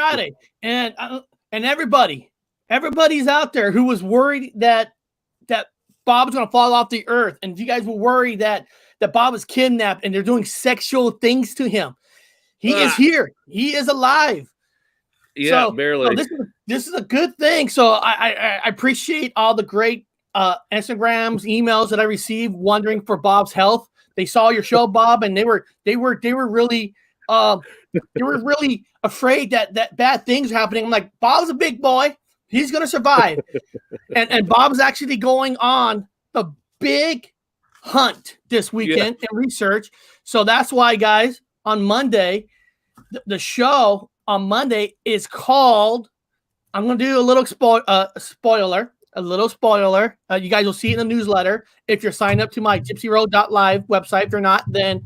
Friday, and everybody's out there who was worried that Bob was going to fall off the earth, and if you guys were worried that Bob was kidnapped and they're doing sexual things to him, he is here. He is alive. Yeah, so, barely. So this is a good thing. So I appreciate all the great Instagrams, emails that I received wondering for Bob's health. They saw your show, Bob, and they were really afraid that bad things are happening. I'm like, Bob's a big boy. He's going to survive. and Bob's actually going on the big hunt this weekend in research. So that's why, guys, on Monday, the show on Monday is called, I'm going to do a little spoiler. You guys will see it in the newsletter. If you're signed up to my gypsyroad.live website, if you're not, then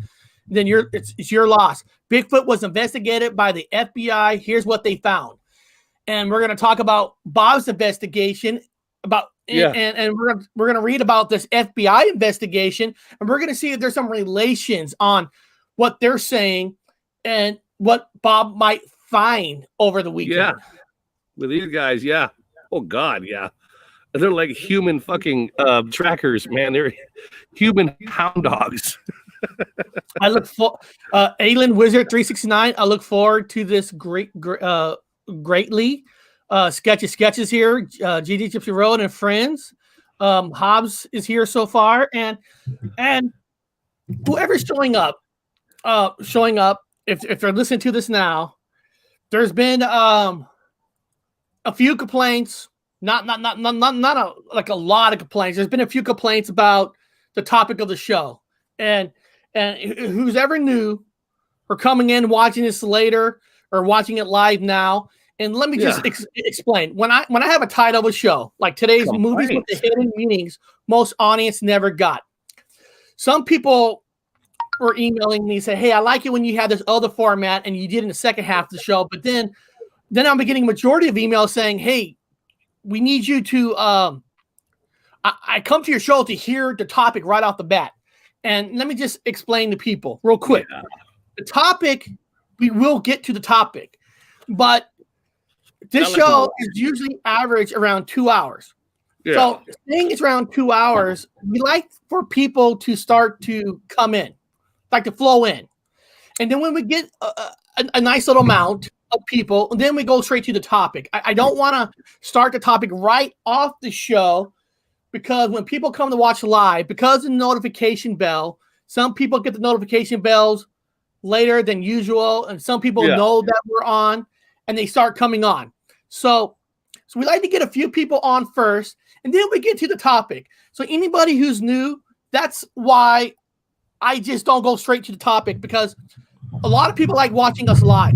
it's your loss. Bigfoot was investigated by the FBI. Here's what they found. And we're going to talk about Bob's investigation and we're going to read about this FBI investigation, and we're going to see if there's some relations on what they're saying and what Bob might find over the weekend. Yeah. With these guys. Yeah. Oh God. Yeah. They're like human fucking trackers, man. They're human hound dogs. I look for Aylin Wizard 369. I look forward to this greatly. Sketches here. GD Gypsy Road and friends. Hobbs is here so far, and whoever's showing up. If they're listening to this now, there's been a few complaints. Not a lot of complaints. There's been a few complaints about the topic of the show, and who's ever new or coming in watching this later or watching it live now. And let me just explain. When I have a title of a show like today's movies with the hidden meanings, most audience never got. Some people were emailing me say, "Hey, I like it when you have this other format and you did in the second half of the show." But then I'm getting a majority of emails saying, "Hey, we need you to I come to your show to hear the topic right off the bat." And let me just explain to people real quick. Yeah. The topic, we will get to the topic, but this show is usually average around 2 hours. Yeah. So saying it's around 2 hours, we like for people to start to come in, like to flow in. And then when we get a nice little amount of people, and then we go straight to the topic. I don't want to start the topic right off the show, because when people come to watch live, because of the notification bell, some people get the notification bells later than usual, and some people know that we're on, and they start coming on. So we like to get a few people on first, and then we get to the topic. So anybody who's new, that's why I just don't go straight to the topic, because a lot of people like watching us live,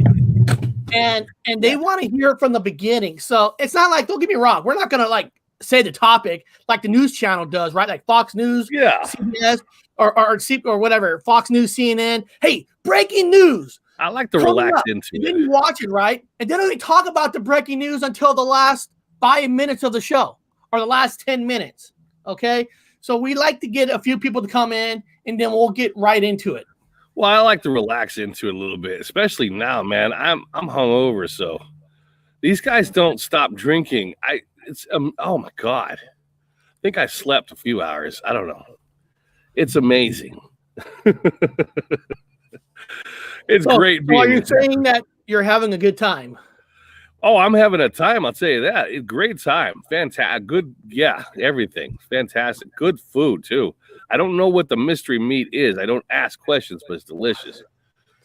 and they want to hear it from the beginning. So it's not like, don't get me wrong, we're not going to like say the topic like the news channel does, right? Like Fox News, CBS, or whatever, Fox News, CNN. Hey, breaking news. I like to relax into it. Then you watch it, right? And then we talk about the breaking news until the last 5 minutes of the show or the last 10 minutes. Okay. So we like to get a few people to come in, and then we'll get right into it. Well, I like to relax into it a little bit, especially now, man. I'm hungover, so these guys don't stop drinking. Oh my God. I think I slept a few hours. I don't know. It's amazing. It's great. So are you saying that you're having a good time? Oh, I'm having a time. I'll tell you that. It's great time. Fantastic. Good. Yeah. Everything. Fantastic. Good food too. I don't know what the mystery meat is. I don't ask questions, but it's delicious.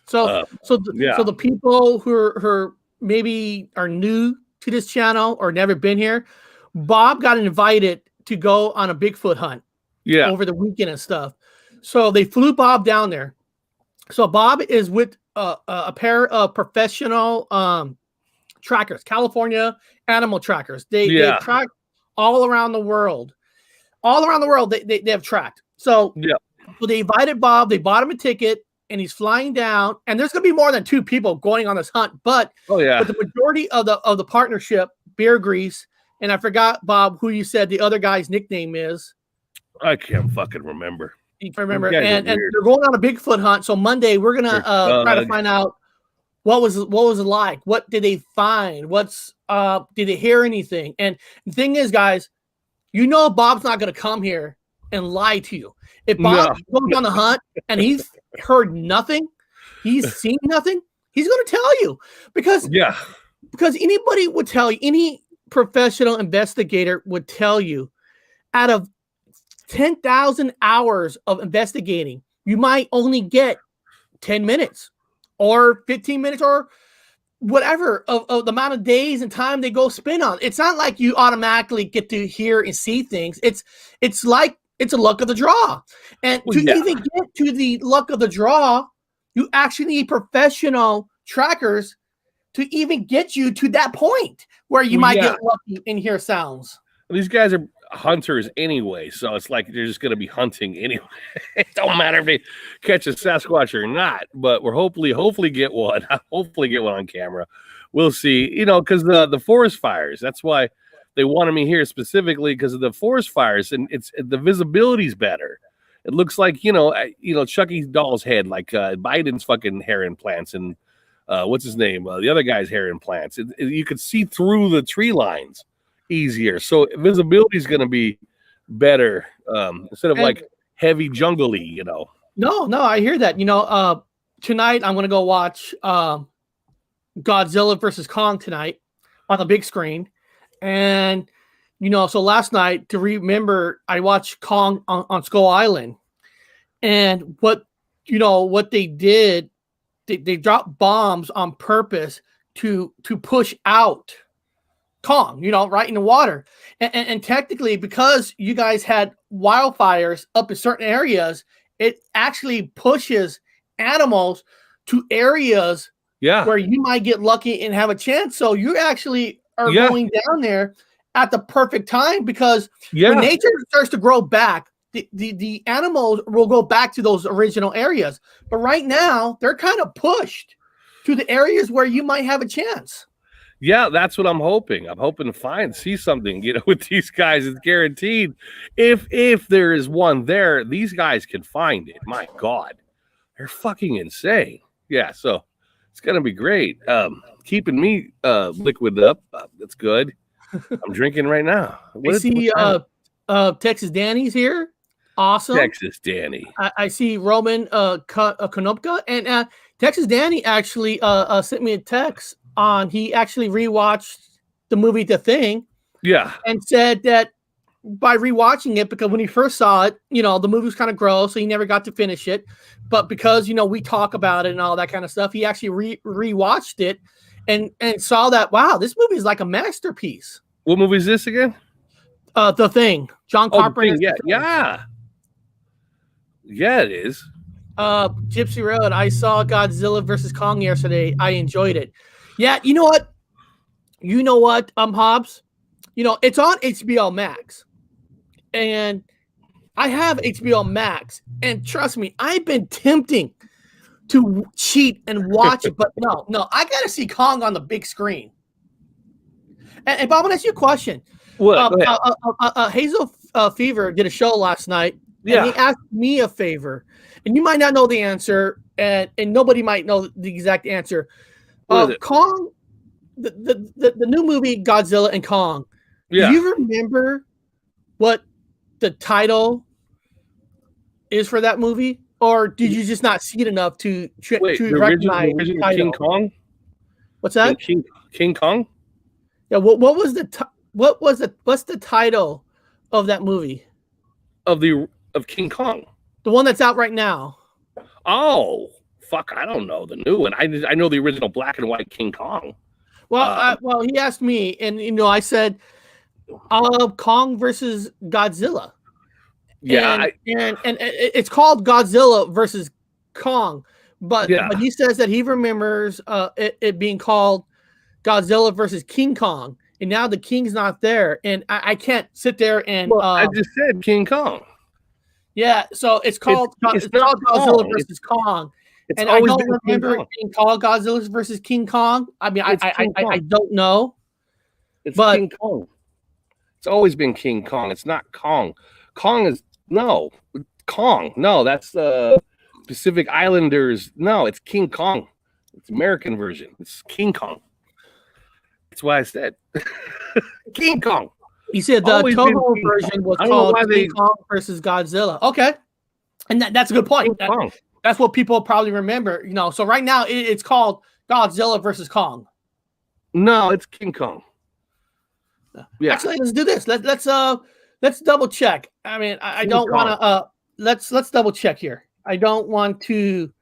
So the people who maybe are new to this channel or never been here, Bob got invited to go on a Bigfoot hunt over the weekend and stuff. So they flew Bob down there. So Bob is with a pair of professional trackers, California animal trackers. They track all around the world. All around the world, they have tracked. So they invited Bob. They bought him a ticket, and he's flying down. And there's going to be more than 2 people going on this hunt. But the majority of the partnership, Bear Grease, and I forgot, Bob, who you said the other guy's nickname is. I can't fucking remember. And they're going on a Bigfoot hunt. So Monday we're gonna try to find out what was it like? What did they find? Did they hear anything? And the thing is, guys, Bob's not going to come here and lie to you. If Bob goes on the hunt and he's heard nothing, he's seen nothing, he's going to tell you because anybody would tell you, any professional investigator would tell you, out of 10,000 hours of investigating, you might only get 10 minutes or 15 minutes or whatever of the amount of days and time they go spend on. It's not like you automatically get to hear and see things. It's like it's a luck of the draw. And to even get to the luck of the draw, you actually need professional trackers to even get you to that point where you might get lucky and hear sounds. These guys are hunters anyway, so it's like they're just going to be hunting anyway. It don't matter if they catch a Sasquatch or not, but we're hopefully get one. Hopefully get one on camera. We'll see, because the forest fires, that's why they wanted me here specifically, because of the forest fires, and the visibility's better. It looks like Chucky's doll's head, like Biden's fucking hair implants, and what's his name, the other guy's hair implants. You could see through the tree lines easier, so visibility is going to be better instead of like heavy jungly. No, I hear that. Tonight I'm going to go watch Godzilla versus Kong tonight on the big screen, and so last night, to remember, I watched Kong on Skull Island, and what they did, they dropped bombs on purpose to push out Kong, right in the water. And technically, because you guys had wildfires up in certain areas, it actually pushes animals to areas where you might get lucky and have a chance. So you actually are going down there at the perfect time, because when nature starts to grow back, the animals will go back to those original areas. But right now, they're kind of pushed to the areas where you might have a chance. Yeah, that's what I'm hoping. I'm hoping to see something, with these guys. It's guaranteed. If there is one there, these guys can find it. My God, they're fucking insane. Yeah, so it's gonna be great. Keeping me liquid up. That's good. I'm drinking right now. I see Texas Danny's here. Awesome. Texas Danny. I see Roman Konopka, and Texas Danny actually sent me a text he actually rewatched the movie The Thing. Yeah. And said that by rewatching it, because when he first saw it, the movie was kind of gross, so he never got to finish it. But because, we talk about it and all that kind of stuff, he actually rewatched it and saw that, wow, this movie is like a masterpiece. What movie is this again? The Thing. John Carpenter. Yeah, it is. Gypsy Road. I saw Godzilla versus Kong yesterday. I enjoyed it. Yeah, you know what? Hobbs? It's on HBO Max. And I have HBO Max. And trust me, I've been tempting to cheat and watch it, but no, I got to see Kong on the big screen. And Bob, I want to ask you a question. What? Hazel Fever did a show last night, and he asked me a favor. And you might not know the answer, and nobody might know the exact answer. Kong, the new movie Godzilla and Kong. Yeah. Do you remember what the title is for that movie, or did you just not see it enough to recognize the title? King Kong? What's that? King Kong? Yeah. What's the title of that movie? Of King Kong, the one that's out right now. Oh. Fuck, I don't know the new one. I know the original black and white King Kong. Well, he asked me, and I said, Kong versus Godzilla. Yeah, and it's called Godzilla versus Kong, but he says that he remembers it being called Godzilla versus King Kong, and now the King's not there, and I can't sit there and. Well, I just said King Kong. Yeah, so it's called Godzilla versus Kong. And I don't remember it being called Godzilla versus King Kong. I mean, I don't know. It's King Kong. It's always been King Kong. It's not Kong. Kong. No, that's Pacific Islanders. No, it's King Kong. It's American version. It's King Kong. That's why I said King Kong. You said the Always been Toho King version Kong. was I don't know called why King Kong versus Godzilla. Okay, and that's a good point. King Kong. That's what people probably remember. You know, so right now it's called Godzilla versus Kong. No, it's King Kong. Yeah. Actually, let's do this. Let's double check. I mean, I don't want to. Let's double check here. I don't want to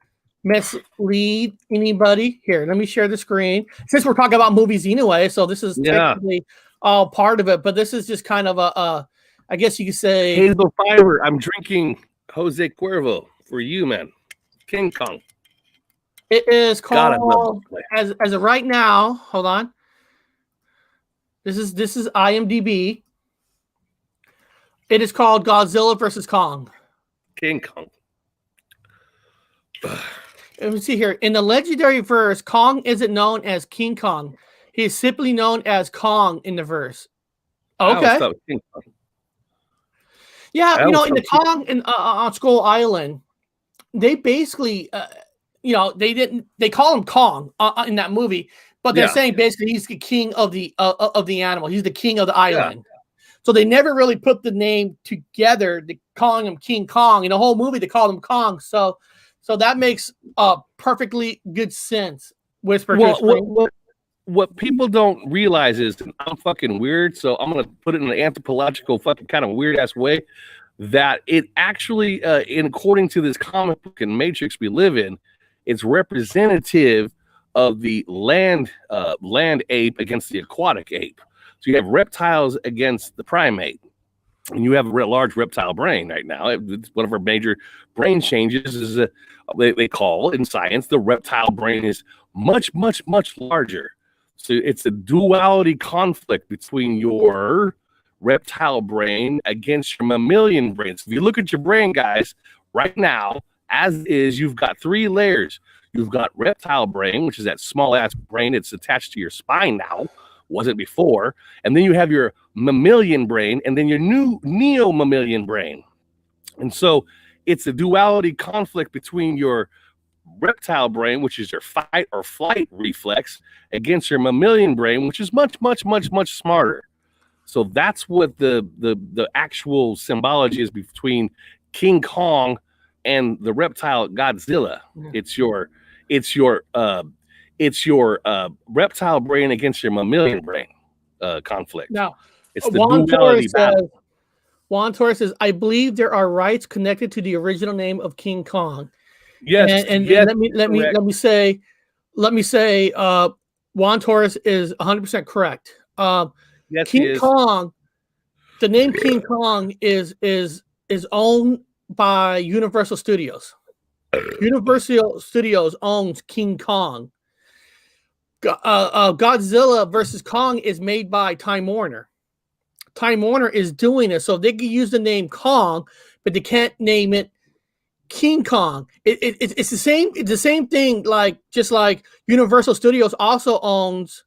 mislead anybody. Here, let me share the screen. Since we're talking about movies anyway, so this is technically all part of it. But this is just kind of I guess you could say. Hazel Fiber. I'm drinking Jose Cuervo for you, man. King Kong. It is called as of right now. Hold on. This is IMDb. It is called Godzilla versus Kong. King Kong. Let me see here. In the legendary verse, Kong isn't known as King Kong. He is simply known as Kong in the verse. Okay. Yeah, you know, in the Kong on Skull Island, they basically, you know, they call him Kong in that movie, but they're saying basically he's the king of the animal. He's the king of the island. So they never really put the name together. They calling him King Kong. In the whole movie, they called him Kong. So that makes perfectly good sense. Whisper. Well, what people don't realize is I'm fucking weird, so I'm gonna put it in an anthropological fucking kind of weird ass way. That it actually, according to this comic book and matrix we live in, it's representative of the land ape against the aquatic ape. So you have reptiles against the primate, and you have a large reptile brain right now. It's one of our major brain changes is they call in science the reptile brain is much, much, much larger. So it's a duality conflict between your reptile brain against your mammalian brain. So if you look at your brain, guys, right now, as is, you've got 3 layers. You've got reptile brain, which is that small ass brain that's attached to your spine now, wasn't before. And then you have your mammalian brain, and then your new neo-mammalian brain. And so it's a duality conflict between your reptile brain, which is your fight or flight reflex, against your mammalian brain, which is much, much, much, much smarter. So that's what the actual symbology is between King Kong and the reptile Godzilla. Yeah. It's your reptile brain against your mammalian brain conflict. Now, it's the duality battle. Juan Torres says, I believe there are rights connected to the original name of King Kong. Yes, and yes, let me say, Juan Torres is 100% correct. Yes, King Kong, the name King Kong is owned by Universal Studios. Universal Studios owns King Kong. Godzilla versus Kong is made by Time Warner. Time Warner is doing it, so they can use the name Kong, but they can't name it King Kong. It's the same. It's the same thing. Just like Universal Studios also owns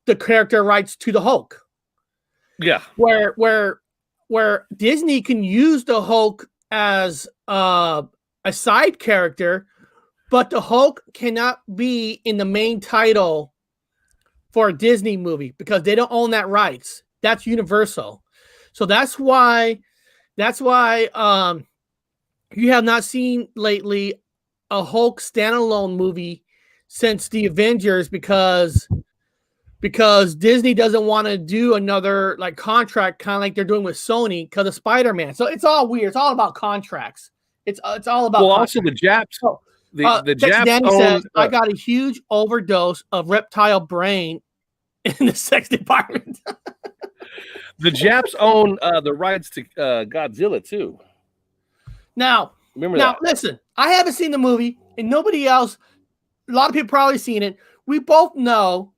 the character rights to the Hulk. Yeah. Where Disney can use the Hulk as a side character, but the Hulk cannot be in the main title for a Disney movie because they don't own that rights. That's Universal. So that's why you have not seen lately a Hulk standalone movie since the Avengers because Disney doesn't want to do another contract kind of like they're doing with Sony because of Spider-Man. So it's all weird. It's all about contracts. It's all about. Well, also the Japs. The Japs Danny own, says, I got a huge overdose of reptile brain in the sex department. The Japs own the rights to Godzilla too. Now, listen, I haven't seen the movie, and nobody else. A lot of people probably seen it. We both know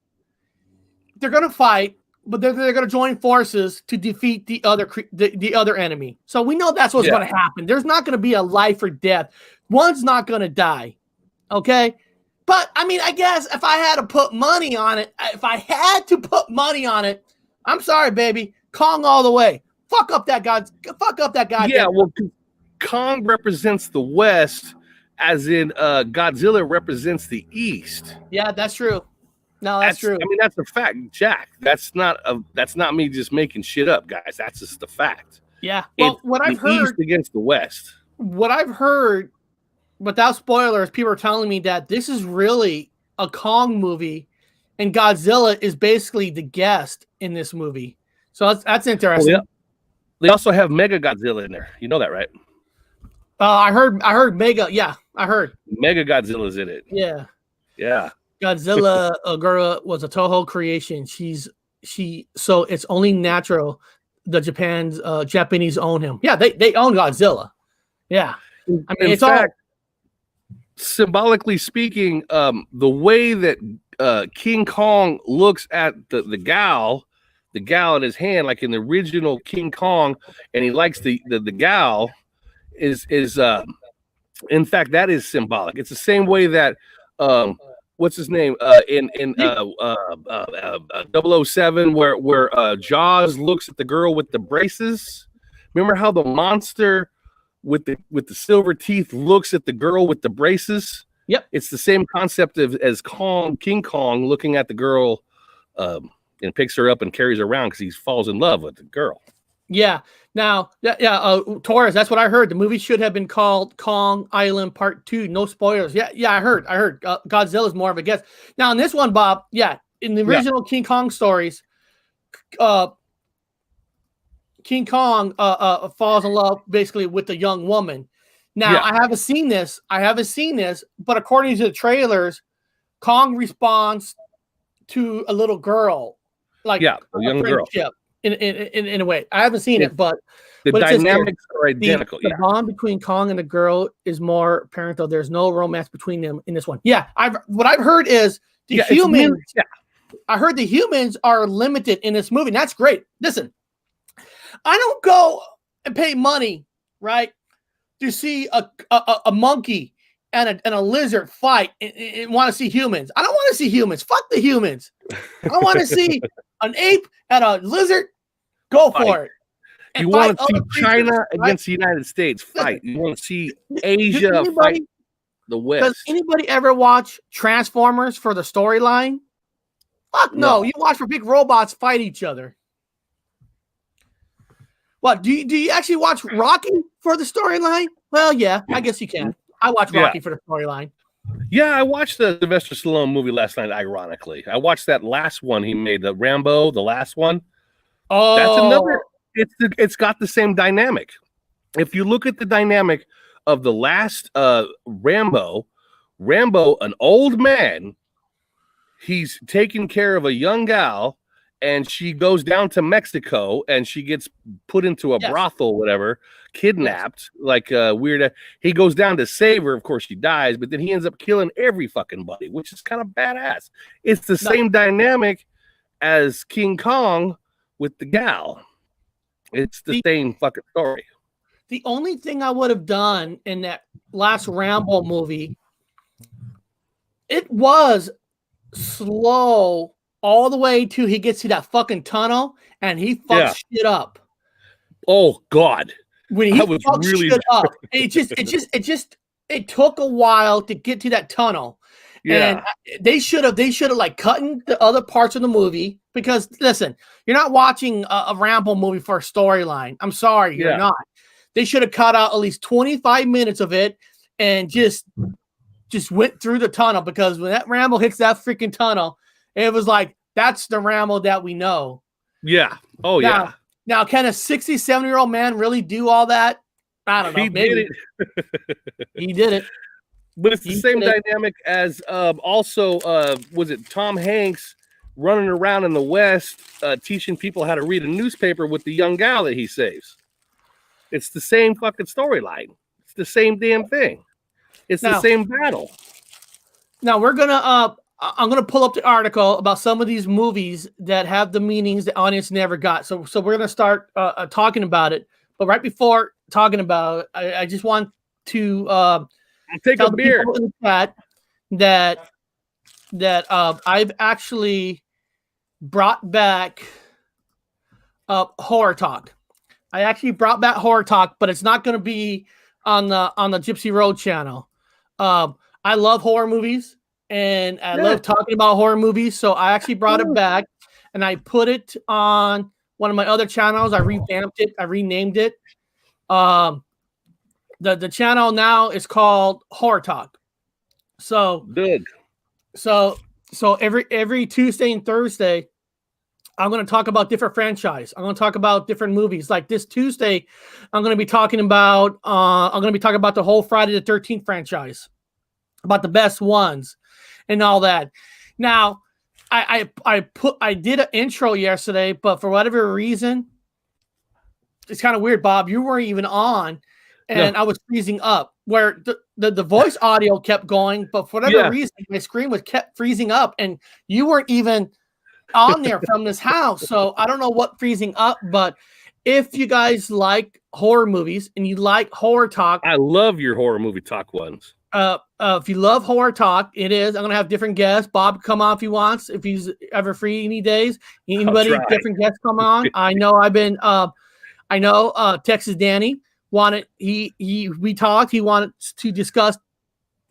they're going to fight, but they're going to join forces to defeat the other enemy. So we know that's what's going to happen. There's not going to be a life or death. One's not going to die. Okay? But, I mean, I guess if I had to put money on it, I'm sorry, baby. Kong all the way. Fuck up that guy. Yeah, well, Kong represents the West, as in Godzilla represents the East. Yeah, that's true. No, that's true. I mean, that's a fact, Jack. That's not me just making shit up, guys. That's just the fact. Yeah. Well, It's what I've the East heard, against the West. without spoilers, people are telling me that this is really a Kong movie, and Godzilla is basically the guest in this movie. So that's interesting. Well, they also have Mega Godzilla in there. You know that, right? I heard Mega. Yeah, I heard Mega Godzilla's in it. Yeah. Yeah. Godzilla Agura was a Toho creation. So it's only natural the Japanese own him. Yeah, they own Godzilla. Yeah. I mean, In it's fact, symbolically speaking, the way that King Kong looks at the gal in his hand, like in the original King Kong, and he likes the gal, is in fact, that is symbolic. It's the same way that what's his name in 007 where Jaws looks at the girl with the braces. Remember how the monster with the silver teeth looks at the girl with the braces? Yep. It's the same concept as King Kong looking at the girl and picks her up and carries her around because he falls in love with the girl. Yeah. Now, Torres, that's what I heard. The movie should have been called Kong Island Part 2. No spoilers. Yeah, I heard. Godzilla's more of a guest. Now, in this one, Bob, in the original King Kong stories, King Kong falls in love basically with a young woman. Now, I haven't seen this, but according to the trailers, Kong responds to a little girl, like a young girl. In a way. I haven't seen it, but the dynamics are identical. The bond between Kong and the girl is more apparent, though. There's no romance between them in this one. Yeah, what I've heard is the humans. I heard the humans are limited in this movie. And that's great. Listen, I don't go and pay money, right, to see a monkey and a lizard fight and want to see humans. I don't want to see humans. Fuck the humans. I want to see an ape and a lizard. Go for it. You want to see China against the United States fight. You want to see Asia fight the West. Does anybody ever watch Transformers for the storyline? Fuck no. You watch for big robots fight each other. What, do you actually watch Rocky for the storyline? Well, yeah, I guess you can. I watch Rocky for the storyline. Yeah, I watched the Sylvester Stallone movie last night, ironically. I watched that last one he made, the Rambo, the last one. Oh, that's another. It's got the same dynamic. If you look at the dynamic of the last Rambo, an old man, he's taking care of a young gal, and she goes down to Mexico, and she gets put into a brothel, whatever, kidnapped, like weird. He goes down to save her. Of course, she dies, but then he ends up killing every fucking buddy, which is kind of badass. It's the same dynamic as King Kong with the gal. It's the same fucking story. The only thing I would have done in that last Rambo movie, it was slow all the way to he gets to that fucking tunnel and he fucks shit up. Oh God. When he fucks shit up, it took a while to get to that tunnel. Yeah. And they should have like cutting the other parts of the movie, because listen, you're not watching a Rambo movie for a storyline. I'm sorry, you're not. They should have cut out at least 25 minutes of it and just went through the tunnel, because when that Rambo hits that freaking tunnel, it was like, that's the Rambo that we know. Yeah. Oh, yeah. Now, can a 67-year-old man really do all that? I don't know. He did it. He did it. But it's the same dynamic as also, was it Tom Hanks running around in the West teaching people how to read a newspaper with the young gal that he saves? It's the same fucking storyline. It's the same damn thing. It's the same battle. Now I'm gonna pull up the article about some of these movies that have the meanings the audience never got. So we're gonna start talking about it. But right before talking about it, I just want to take a beer in the chat that I've actually brought back horror talk. I actually brought back horror talk, but it's not going to be on the Gypsy Road channel. I love horror movies and I Yeah. love talking about horror movies. So I actually brought it back and I put it on one of my other channels. I revamped it. I renamed it. The channel now is called Horror Talk. So Good. So every Tuesday and Thursday, I'm going to talk about different franchise. I'm going to talk about different movies. Like this Tuesday, I'm going to be talking about the whole Friday the 13th franchise, about the best ones, and all that. Now, I did an intro yesterday, but for whatever reason, it's kind of weird, Bob. You weren't even on, and No. I was freezing up. Where the voice audio kept going, but for whatever reason, my screen was kept freezing up, and you weren't even on there from this house. So I don't know what freezing up, but if you guys like horror movies and you like horror talk, I love your horror movie talk ones. If you love horror talk, it is. I'm gonna have different guests. Bob come on if he wants, if he's ever free any days. Anybody, different guests come on. I know Texas Danny wanted we talked. He wanted to discuss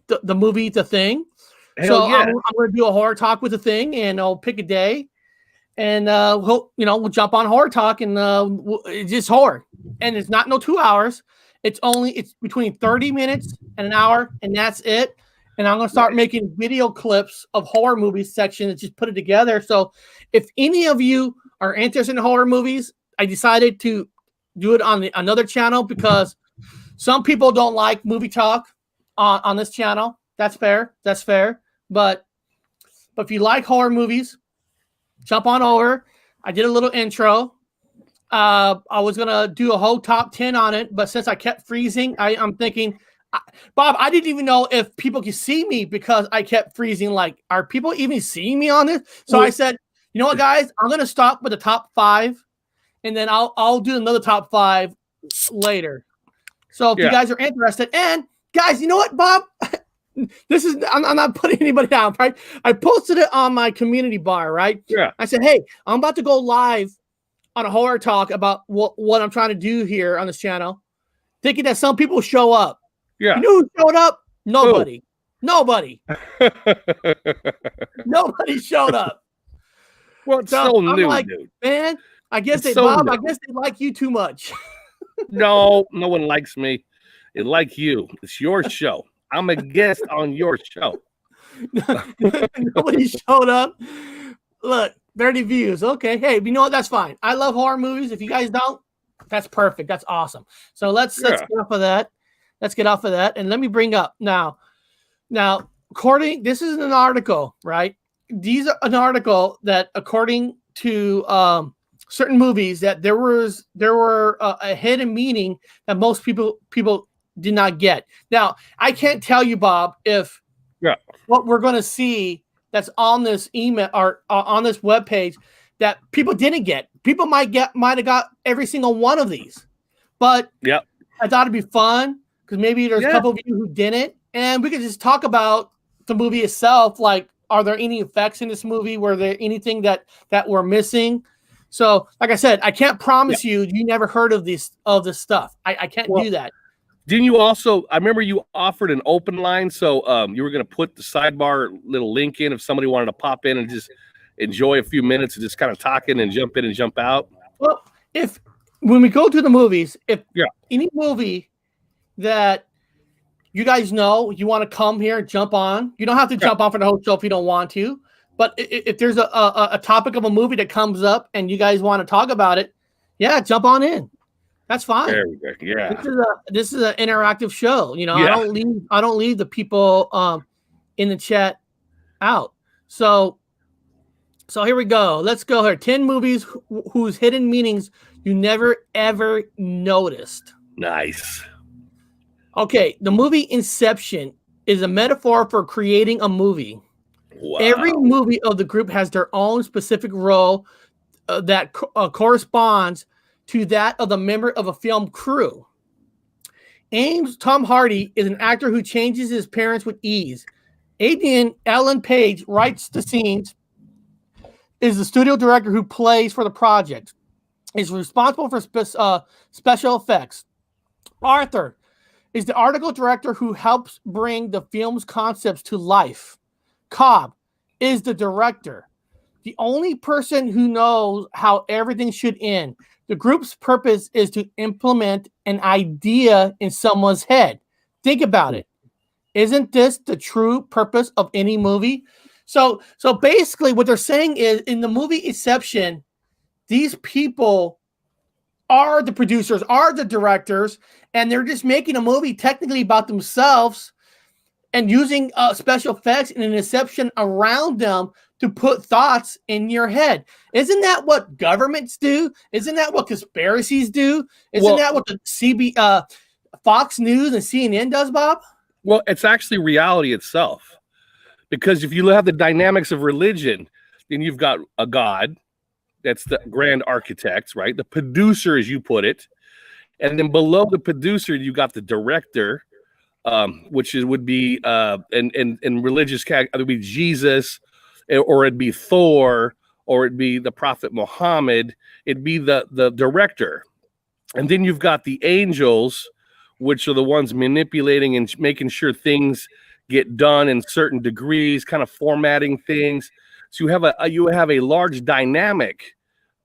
the movie The Thing. Hell yeah. I'm going to do a horror talk with The Thing, and I'll pick a day, and we'll jump on horror talk, and it's just horror, and it's not 2 hours. It's between 30 minutes and an hour, and that's it. And I'm going to start making video clips of horror movies section and just put it together. So if any of you are interested in horror movies, I decided to do it on another channel because some people don't like movie talk on this channel. That's fair. But if you like horror movies, jump on over. I did a little intro. I was gonna do a whole top 10 on it, but since I kept freezing, I'm thinking, Bob, I didn't even know if people could see me because I kept freezing. Like, are people even seeing me on this? So I said, you know what, guys, I'm gonna stop with the top 5. And then I'll do another top 5 later. So if you guys are interested, and guys, you know what, Bob? I'm not putting anybody down, right? I posted it on my community bar, right? Yeah. I said, hey, I'm about to go live on a horror talk about what I'm trying to do here on this channel, thinking that some people show up. Yeah. You know who showed up? Nobody. Nobody showed up. Well, it's so I'm new, like, dude. Man, I guess It's Bob, I guess they like you too much. No one likes me. They like you. It's your show. I'm a guest on your show. Nobody showed up. Look, 30 views. Okay. Hey, you know what? That's fine. I love horror movies. If you guys don't, that's perfect. That's awesome. So let's get off of that. Let's get off of that. And let me bring up now, this is an article, right? These are an article that according to certain movies that there were a hidden meaning that most people did not get. Now, I can't tell you, Bob, if what we're going to see that's on this email or on this webpage that people didn't get. People might have got every single one of these, but I thought it'd be fun because maybe there's a couple of you who didn't, and we could just talk about the movie itself. Like, are there any effects in this movie? Were there anything that we're missing? So, like I said, I can't promise you never heard of this stuff. I can't do that. Didn't you also? I remember you offered an open line, so you were going to put the sidebar little link in if somebody wanted to pop in and just enjoy a few minutes of just kind of talking and jump in and jump out. Well, when we go to the movies, if any movie that you guys know you want to come here and jump on, you don't have to jump on for the whole show if you don't want to. But if there's a topic of a movie that comes up and you guys want to talk about it, jump on in. That's fine. There we go. Yeah. This is an interactive show. You know, I don't leave the people in the chat out. So here we go. Let's go here. 10 movies whose hidden meanings you never ever noticed. Nice. Okay, the movie Inception is a metaphor for creating a movie. Wow. Every movie of the group has their own specific role that corresponds to that of the member of a film crew. Tom Hardy is an actor who changes his appearance with ease. Ellen Page writes the scenes, is the studio director who plays for the project, is responsible for special effects. Arthur is the article director who helps bring the film's concepts to life. Cobb is the director, the only person who knows how everything should end. The group's purpose is to implement an idea in someone's head. Think about it. Isn't this the true purpose of any movie? So basically what they're saying is, in the movie Inception, these people are the producers, are the directors, and they're just making a movie technically about themselves and using special effects and an inception around them to put thoughts in your head. Isn't that what governments do? Isn't that what conspiracies do? Isn't that what the Fox News and CNN does, Bob? Well, it's actually reality itself. Because if you have the dynamics of religion, then you've got a God. That's the grand architect, right? The producer, as you put it. And then below the producer, you got the director, which would be in religious it would be Jesus, or it'd be Thor, or it'd be the Prophet Muhammad. It'd be the director. And then you've got the angels, which are the ones manipulating and making sure things get done in certain degrees, kind of formatting things. So you have a large dynamic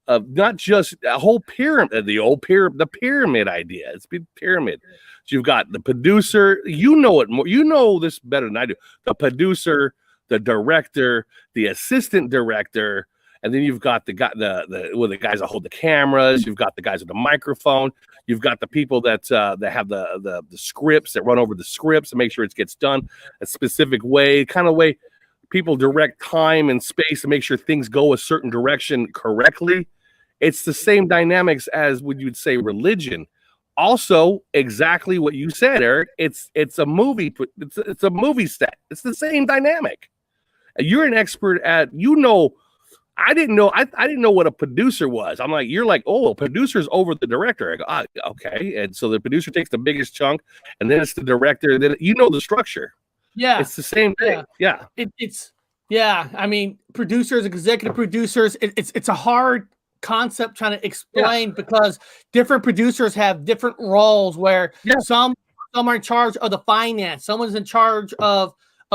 of not just a whole pyramid, the pyramid idea. It's big pyramid. So you've got the producer, you know it more, you know this better than I do. The producer, the director, the assistant director, and then you've got the guys that hold the cameras. You've got the guys with the microphone. You've got the people that have the scripts, that run over the scripts and make sure it gets done a specific way, kind of way people direct time and space to make sure things go a certain direction correctly. It's the same dynamics as what you'd say religion. Also, exactly what you said, Eric. It's a movie. It's a movie set. It's the same dynamic. You're an expert at, I didn't know what a producer was. I'm like, you're like, oh, a producer's over the director. I go, okay. And so the producer takes the biggest chunk, and then it's the director. And then the structure. Yeah. It's the same thing. Yeah. I mean, producers, executive producers, it's a hard concept trying to explain because different producers have different roles where some are in charge of the finance. Someone's in charge of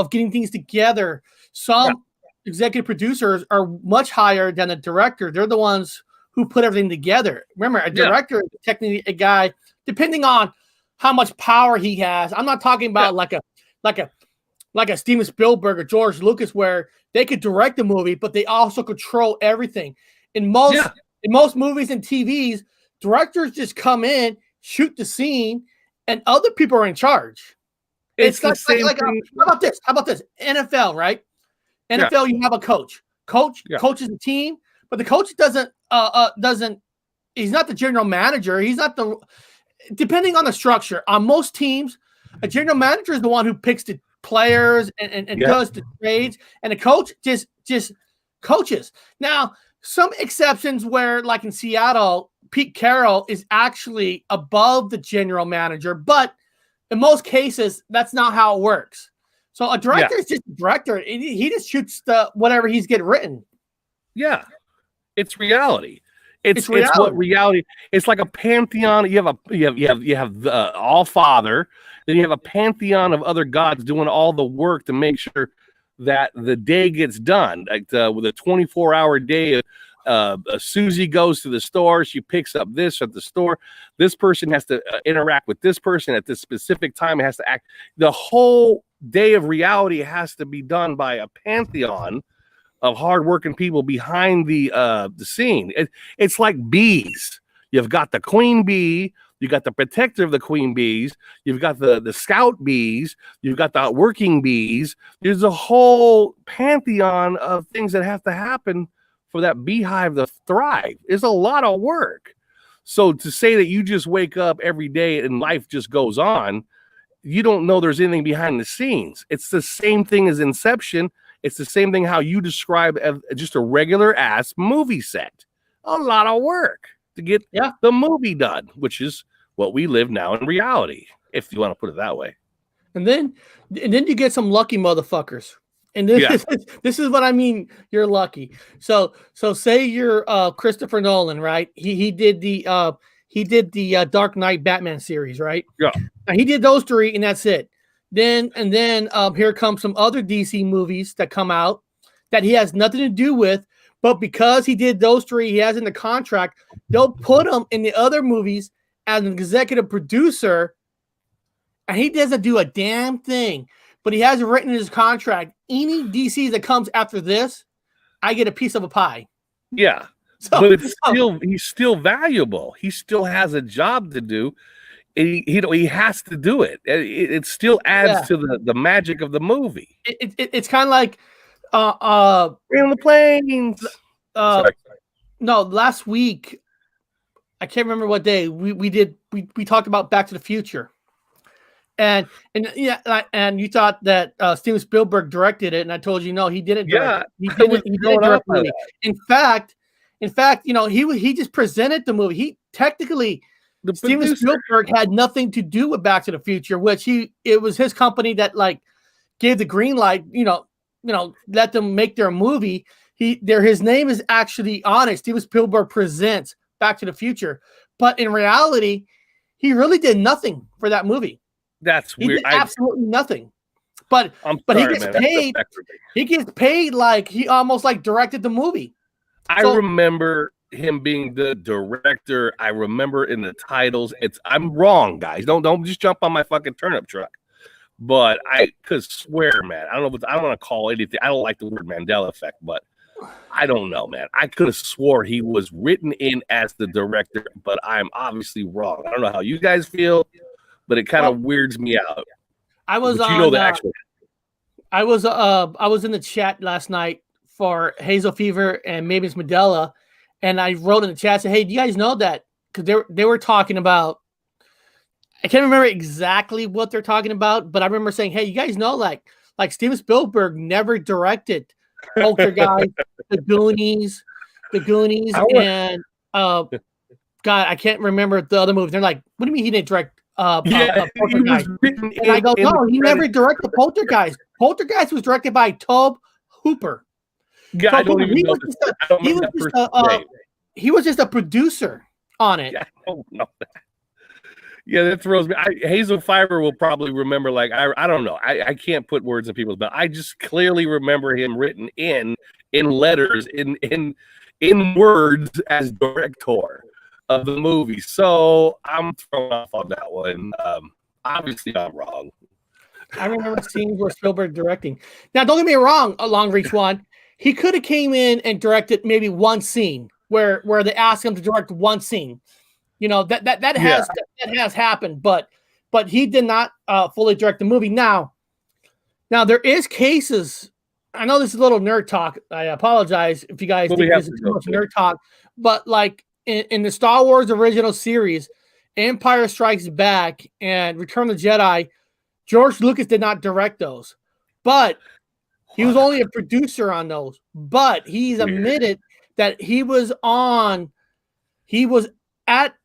getting things together. Some executive producers are much higher than the director. They're the ones who put everything together. Remember, a director is technically a guy, depending on how much power he has. I'm not talking about like a Steven Spielberg or George Lucas, where they could direct the movie, but they also control everything. In most movies and TVs, directors just come in, shoot the scene, and other people are in charge. It's the same thing. How about this? NFL, right? NFL, you have a coach. Coaches the team, but the coach doesn't. He's not the general manager. He's not depending on the structure. On most teams, a general manager is the one who picks the players and does the trades, and the coach just coaches. Now, some exceptions where, like in Seattle, Pete Carroll is actually above the general manager, but in most cases, that's not how it works. So a director is just a director. He just shoots whatever he's getting written. Yeah, it's reality. It's what reality. It's like a pantheon. You have the All Father. Then you have a pantheon of other gods doing all the work to make sure that the day gets done. Like with a 24-hour day, Susie goes to the store. She picks up this at the store. This person has to interact with this person at this specific time. It has to act. The whole day of reality has to be done by a pantheon of hardworking people behind the scene. It's like bees. You've got the queen bee. You got the protector of the queen bees. You've got the scout bees. You've got the working bees. There's a whole pantheon of things that have to happen for that beehive to thrive. It's a lot of work. So to say that you just wake up every day and life just goes on, you don't know there's anything behind the scenes. It's the same thing as Inception. It's the same thing how you describe just a regular ass movie set. A lot of work to get the movie done, which is what we live now in reality, if you want to put it that way. And then you get some lucky motherfuckers. And this is what I mean. You're lucky. So say you're Christopher Nolan, right? He he did the Dark Knight Batman series, right? Yeah. Now, he did those three, and that's it. Then here comes some other DC movies that come out that he has nothing to do with, but because he did those three, he has in the contract, they'll put him in the other movies as an executive producer, and he doesn't do a damn thing. But he has written in his contract, any DC that comes after this, I get a piece of a pie. Yeah. So, but he's still valuable. He still has a job to do. He has to do it. It still adds to the magic of the movie. It's kind of like in the planes. No, last week I can't remember what day we talked about Back to the Future, and you thought that Steven Spielberg directed it, and I told you no, he didn't. He didn't direct the movie. In fact, he just presented the movie. He technically. Steven Spielberg had nothing to do with Back to the Future, which it was his company that gave the green light, let them make their movie. His name is actually on it. Steven Spielberg presents Back to the Future, but in reality, he really did nothing for that movie. That's weird. He did absolutely nothing. But he gets paid. He gets paid like he almost directed the movie. I remember him being the director. I remember in the titles. I'm wrong, guys. Don't just jump on my fucking turnip truck. But I could swear, man. I don't want to call anything. I don't like the word Mandela effect, but I don't know, man. I could have swore he was written in as the director, but I'm obviously wrong. I don't know how you guys feel, but it kind of weirds me out. I was on. The actual. I was in the chat last night for Hazel Fever and Mavis Mandela. And I wrote in the chat, said, "Hey, do you guys know that?" Because they were talking about, I can't remember exactly what they're talking about, but I remember saying, "Hey, you guys know, like Steven Spielberg never directed Poltergeist, The Goonies, and God, I can't remember the other movies." They're like, "What do you mean he didn't direct Poltergeist?" And I go, "No, he never directed Poltergeist. Poltergeist was directed by Tobe Hooper." Yeah, so I don't even know. He was just a producer on it. Yeah, I don't know that. Yeah, that throws me. Hazel Fiber will probably remember. I don't know. I can't put words in people's mouth. I just clearly remember him written in letters, in words as director of the movie. So I'm thrown off on that one. Obviously, I'm wrong. I remember scenes where Spielberg directing. Now, don't get me wrong. A Long Reach one. He could have came in and directed maybe one scene where they asked him to direct one scene. That has happened, but he did not fully direct the movie. Now there is cases. I know this is a little nerd talk. I apologize if you guys think this is too much nerd talk, but in the Star Wars original series, Empire Strikes Back and Return of the Jedi, George Lucas did not direct those, but he was only a producer on those, but he's admitted that he was at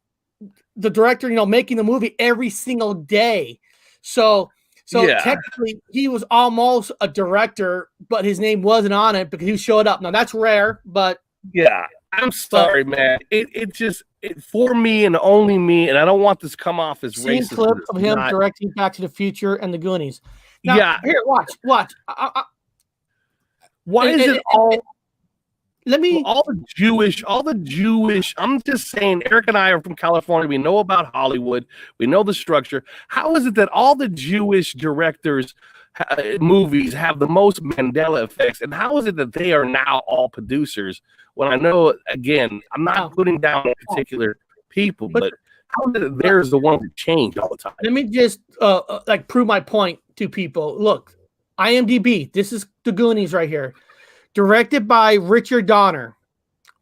the director, making the movie every single day. So technically he was almost a director, but his name wasn't on it because he showed up. Now that's rare, but yeah, I'm sorry, man. It just for me and only me, and I don't want this to come off as racist. Clip of him directing Back to the Future and the Goonies. Now, here, watch. Why is it all? Let me. All the Jewish. I'm just saying, Eric and I are from California. We know about Hollywood. We know the structure. How is it that all the Jewish directors' movies have the most Mandela effects? And how is it that they are now all producers? When I know, again, I'm not putting down particular people, but how is it there's the one that change all the time? Let me just prove my point to people. Look. IMDb, this is the Goonies right here. Directed by Richard Donner.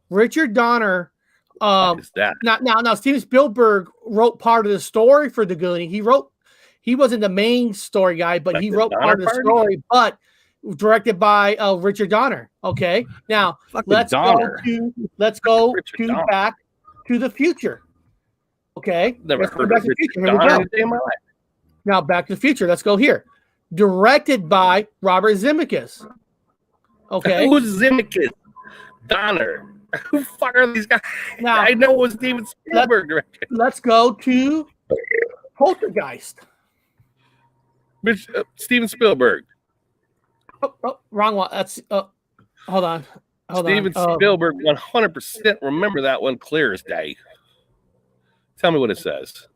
Richard Donner. What is that? Now, Steven Spielberg wrote part of the story for the Goonies. He wasn't the main story guy, but he wrote part of the story, but directed by Richard Donner. Okay. Now let's go to Back to the Future. Okay. Never heard of Richard Donner in my life. Now Back to the Future. Let's go here. Directed by Robert Zemeckis. Okay. Who's Zemeckis? Donner. Who the fuck are these guys? Now, I know it was Steven Spielberg directed. Let's go to Poltergeist. Steven Spielberg. Oh, wrong one. That's hold on. Steven Spielberg, 100%. Remember that one clear as day. Tell me what it says.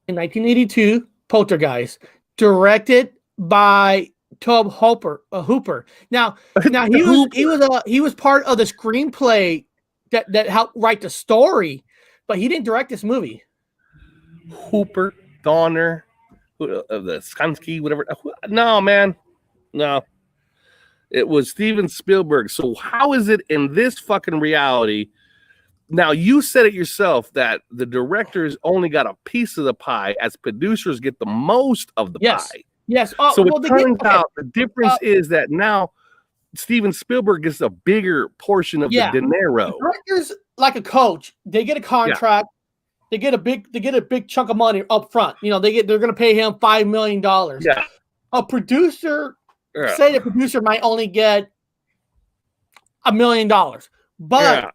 In 1982, Poltergeist, directed by Tobe Hooper. Now he was part of the screenplay that helped write the story, but he didn't direct this movie. Hooper, Donner, the Skansky, whatever. No, man, no. It was Steven Spielberg. So how is it in this fucking reality? Now, you said it yourself that the directors only got a piece of the pie as producers get the most of the pie. Yes. So it turns out the difference is that now Steven Spielberg gets a bigger portion of the dinero. The directors, like a coach, they get a contract. They get a big chunk of money up front. You know, they're going to pay him $5 million. Yeah. A producer, say the producer might only get $1 million, but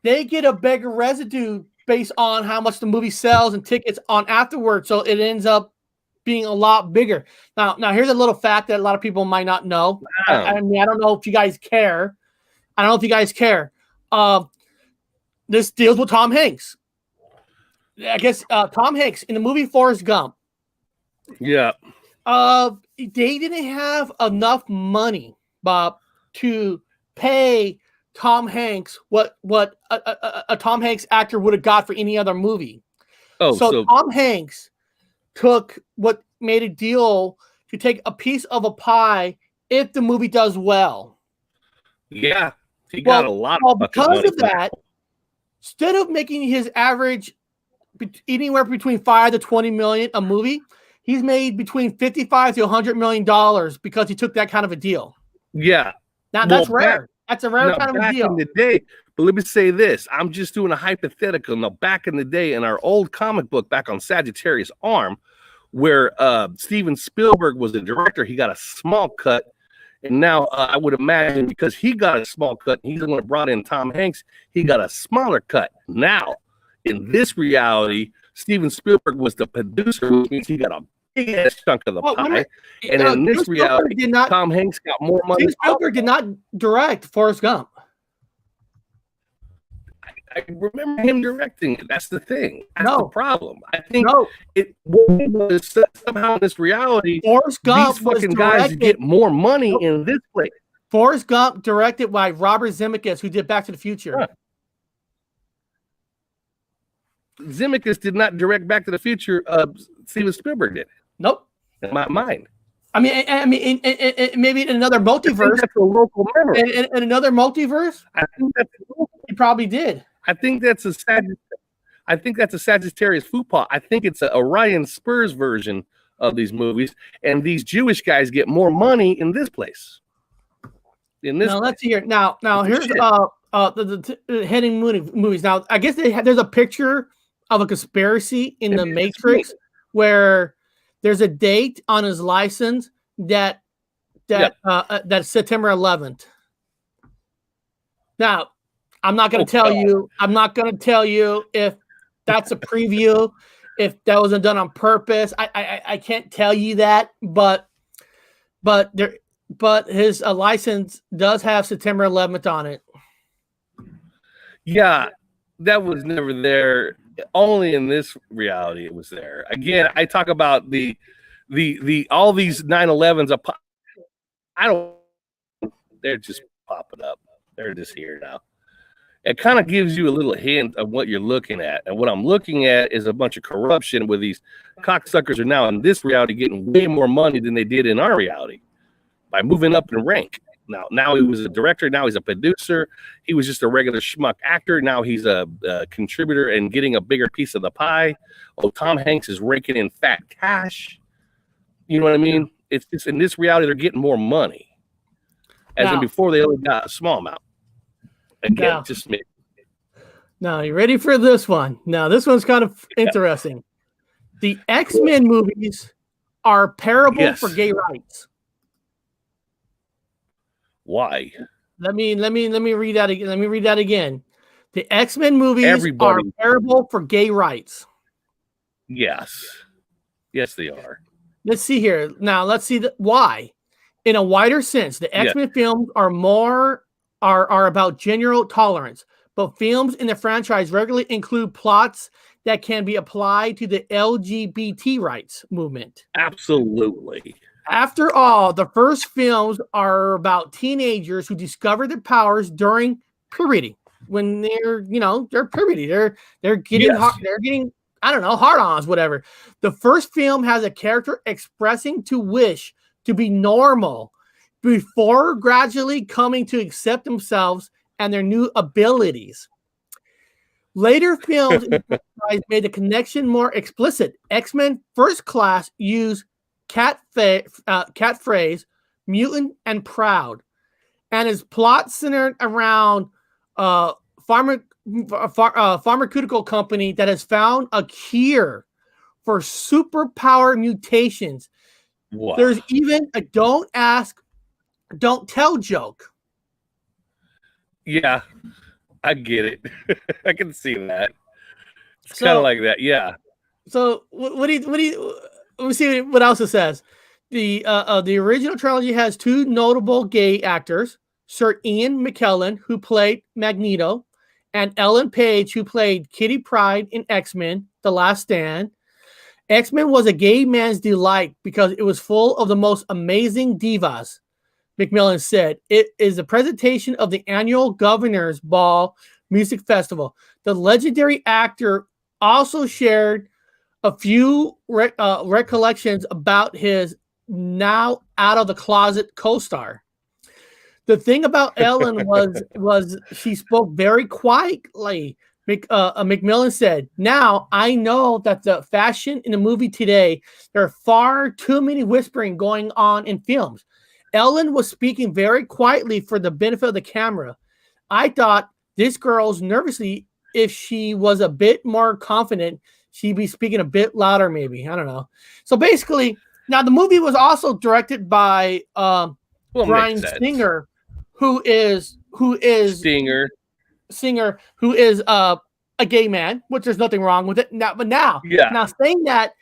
they get a bigger residue based on how much the movie sells and tickets on afterwards. So it ends up being a lot bigger. Now here's a little fact that a lot of people might not know. Wow. I mean, I don't know if you guys care. This deals with Tom Hanks. I guess Tom Hanks in the movie Forrest Gump. Yeah. They didn't have enough money, Bob, to pay Tom Hanks what a Tom Hanks actor would have got for any other movie. So Tom Hanks made a deal to take a piece of a pie if the movie does well. Yeah, he got a lot of because of that. Instead of making his average anywhere between 5 to 20 million a movie, he's made between 55 to 100 million dollars because he took that kind of a deal. Yeah. Now that's rare. That's a rare kind of a deal. Back in the day, but let me say this. I'm just doing a hypothetical. Now, back in the day, in our old comic book back on Sagittarius Arm, where Steven Spielberg was the director, he got a small cut. And now I would imagine because he got a small cut, he's the one that brought in Tom Hanks, he got a smaller cut. Now, in this reality, Steven Spielberg was the producer, which means he got a big ass chunk of the pie. And in this reality, Tom Hanks got more money. Steven Spielberg did not direct Forrest Gump. I remember him directing it. That's the thing. That's the problem. I think it was somehow in this reality. Forrest Gump these fucking guys get more money in this place. Forrest Gump directed by Robert Zemeckis, who did Back to the Future. Huh. Zemeckis did not direct Back to the Future. Steven Spielberg did. Nope. In my mind. I mean, maybe in another multiverse. That's a local memory. In another multiverse, I think that's he probably did. I think that's a Sagittarius Fupa. I think it's a Orion Spurs version of these movies, and these Jewish guys get more money in this place. Let's hear. Now here's the heading movies. Now I guess there's a picture of a conspiracy in the Matrix where there's a date on his license that's September 11th. Now, I'm not going to tell you. I'm not going to tell you if that's a preview, if that wasn't done on purpose. I can't tell you that, but his license does have September 11th on it. Yeah, that was never there. Only in this reality it was there. Again, I talk about the all these 9/11s. They're just popping up. They're just here now. It kind of gives you a little hint of what you're looking at. And what I'm looking at is a bunch of corruption where these cocksuckers are now in this reality getting way more money than they did in our reality by moving up in rank. Now he was a director. Now he's a producer. He was just a regular schmuck actor. Now he's a contributor and getting a bigger piece of the pie. Oh, Tom Hanks is raking in fat cash. You know what I mean? It's just in this reality, they're getting more money. As in before, they only got a small amount. Again, just me. Now, you ready for this one? Now, this one's kind of interesting. The X-Men movies are parable for gay rights. Why? Let me read that again. Let me read that again. The X-Men movies are Everybody. terrible for gay rights. Yes. Yes, they are. Let's see here. Now let's see why. In a wider sense, the X-Men films are about general tolerance, but films in the franchise regularly include plots that can be applied to the LGBT rights movement. Absolutely. After all, the first films are about teenagers who discover their powers during puberty. When they're puberty, they're getting they're getting hard-ons, whatever. The first film has a character expressing to wish to be normal before gradually coming to accept themselves and their new abilities. Later films made the connection more explicit. X-Men First Class used catphrase, mutant and proud, and his plot centered around pharmaceutical company that has found a cure for superpower mutations. Wow. There's even a don't ask, don't tell joke. Yeah, I get it. I can see that. It's kind of like that. Yeah. So what do you let me see what else it says. The original trilogy has two notable gay actors, Sir Ian McKellen, who played Magneto, and Ellen Page, who played Kitty Pryde in X-Men: The Last Stand. X-Men was a gay man's delight because it was full of the most amazing divas, McMillan said. It is a presentation of the annual Governor's Ball Music Festival. The legendary actor also shared a few recollections about his now out of the closet co-star. The thing about Ellen was she spoke very quietly. McMillan said, "Now I know that the fashion in the movie today, there are far too many whispering going on in films. Ellen was speaking very quietly for the benefit of the camera. I thought this girl's nervously. If she was a bit more confident, she'd be speaking a bit louder, maybe. I don't know." So basically, now the movie was also directed by Bryan Singer, who is a gay man, which there's nothing wrong with it. Now saying that,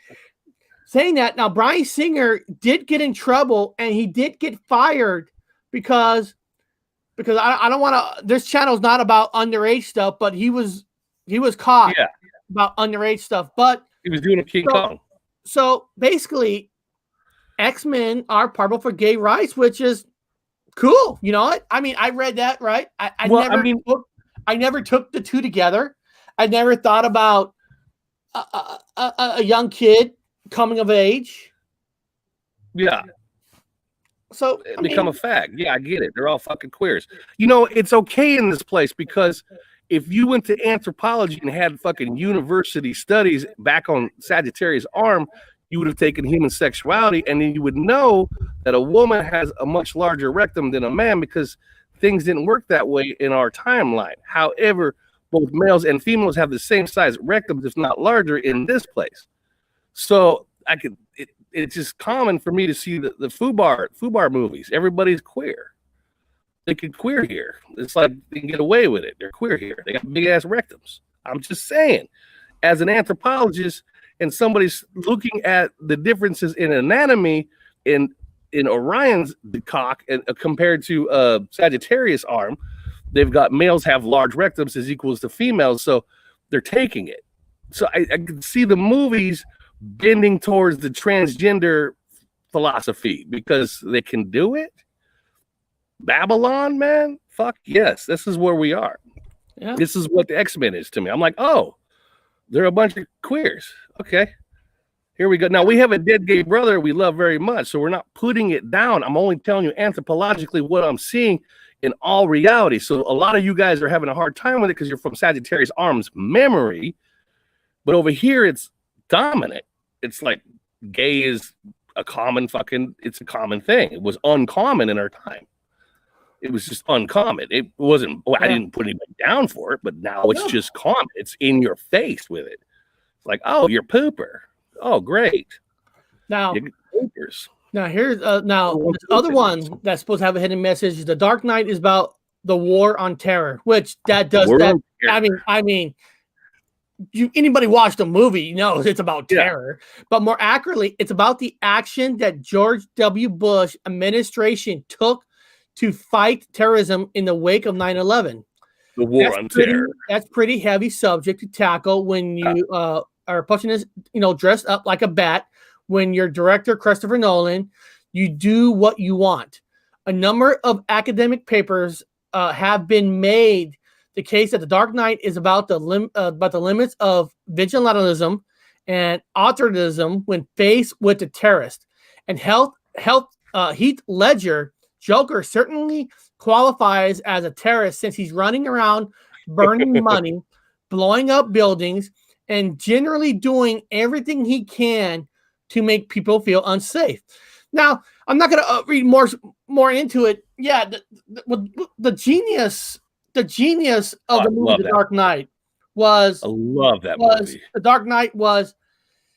now Bryan Singer did get in trouble and he did get fired because I don't want to. This channel is not about underage stuff, but he was caught about underage stuff. But he was doing a King Kong. So basically, X-Men are part for gay rights, which is cool. You know what? I mean, I read that, right? I never took the two together. I never thought about a young kid coming of age. Yeah. So become a fact. Yeah, I get it. They're all fucking queers. You know, it's okay in this place because if you went to anthropology and had fucking university studies back on Sagittarius arm, you would have taken human sexuality, and then you would know that a woman has a much larger rectum than a man because things didn't work that way in our timeline. However, both males and females have the same size rectums, if not larger, in this place. So it's just common for me to see the FUBAR movies. Everybody's queer. They can queer here. It's like they can get away with it. They're queer here. They got big ass rectums. I'm just saying, as an anthropologist and somebody's looking at the differences in anatomy in Orion's cock and compared to Sagittarius arm, they've got males have large rectums as equals to females, so they're taking it. So I can see the movies bending towards the transgender philosophy because they can do it. Babylon, man, fuck yes, this is where we are. Yeah. This is what the X-Men is to me. I'm like, oh, they're a bunch of queers. Okay, here we go. Now we have a dead gay brother we love very much, so we're not putting it down. I'm only telling you anthropologically what I'm seeing in all reality. So a lot of you guys are having a hard time with it because you're from Sagittarius arm's memory, but over here it's dominant. It's like gay is a common it's a common thing. It was uncommon in our time. It was just uncommon. It wasn't, I didn't put anybody down for it, but now it's just common. It's in your face with it. It's like, oh, you're pooper. Oh, great. Now, here's this other one that's supposed to have a hidden message. The Dark Knight is about the War on Terror, which that does War that. on Terror. I mean, anybody watched the movie knows it's about terror, but more accurately, it's about the action that George W. Bush administration took to fight terrorism in the wake of 9/11. The War on Terror. That's pretty heavy subject to tackle when you are pushing this, dressed up like a bat. When you're director Christopher Nolan, you do what you want. A number of academic papers have been made the case that The Dark Knight is about the limits of vigilantism and authoritarianism when faced with the terrorist. And Heath Ledger, Joker, certainly qualifies as a terrorist since he's running around burning money, blowing up buildings, and generally doing everything he can to make people feel unsafe. Now, I'm not going to read more into it. Yeah, the genius of the movie The Dark Knight was, I love that movie. The Dark Knight was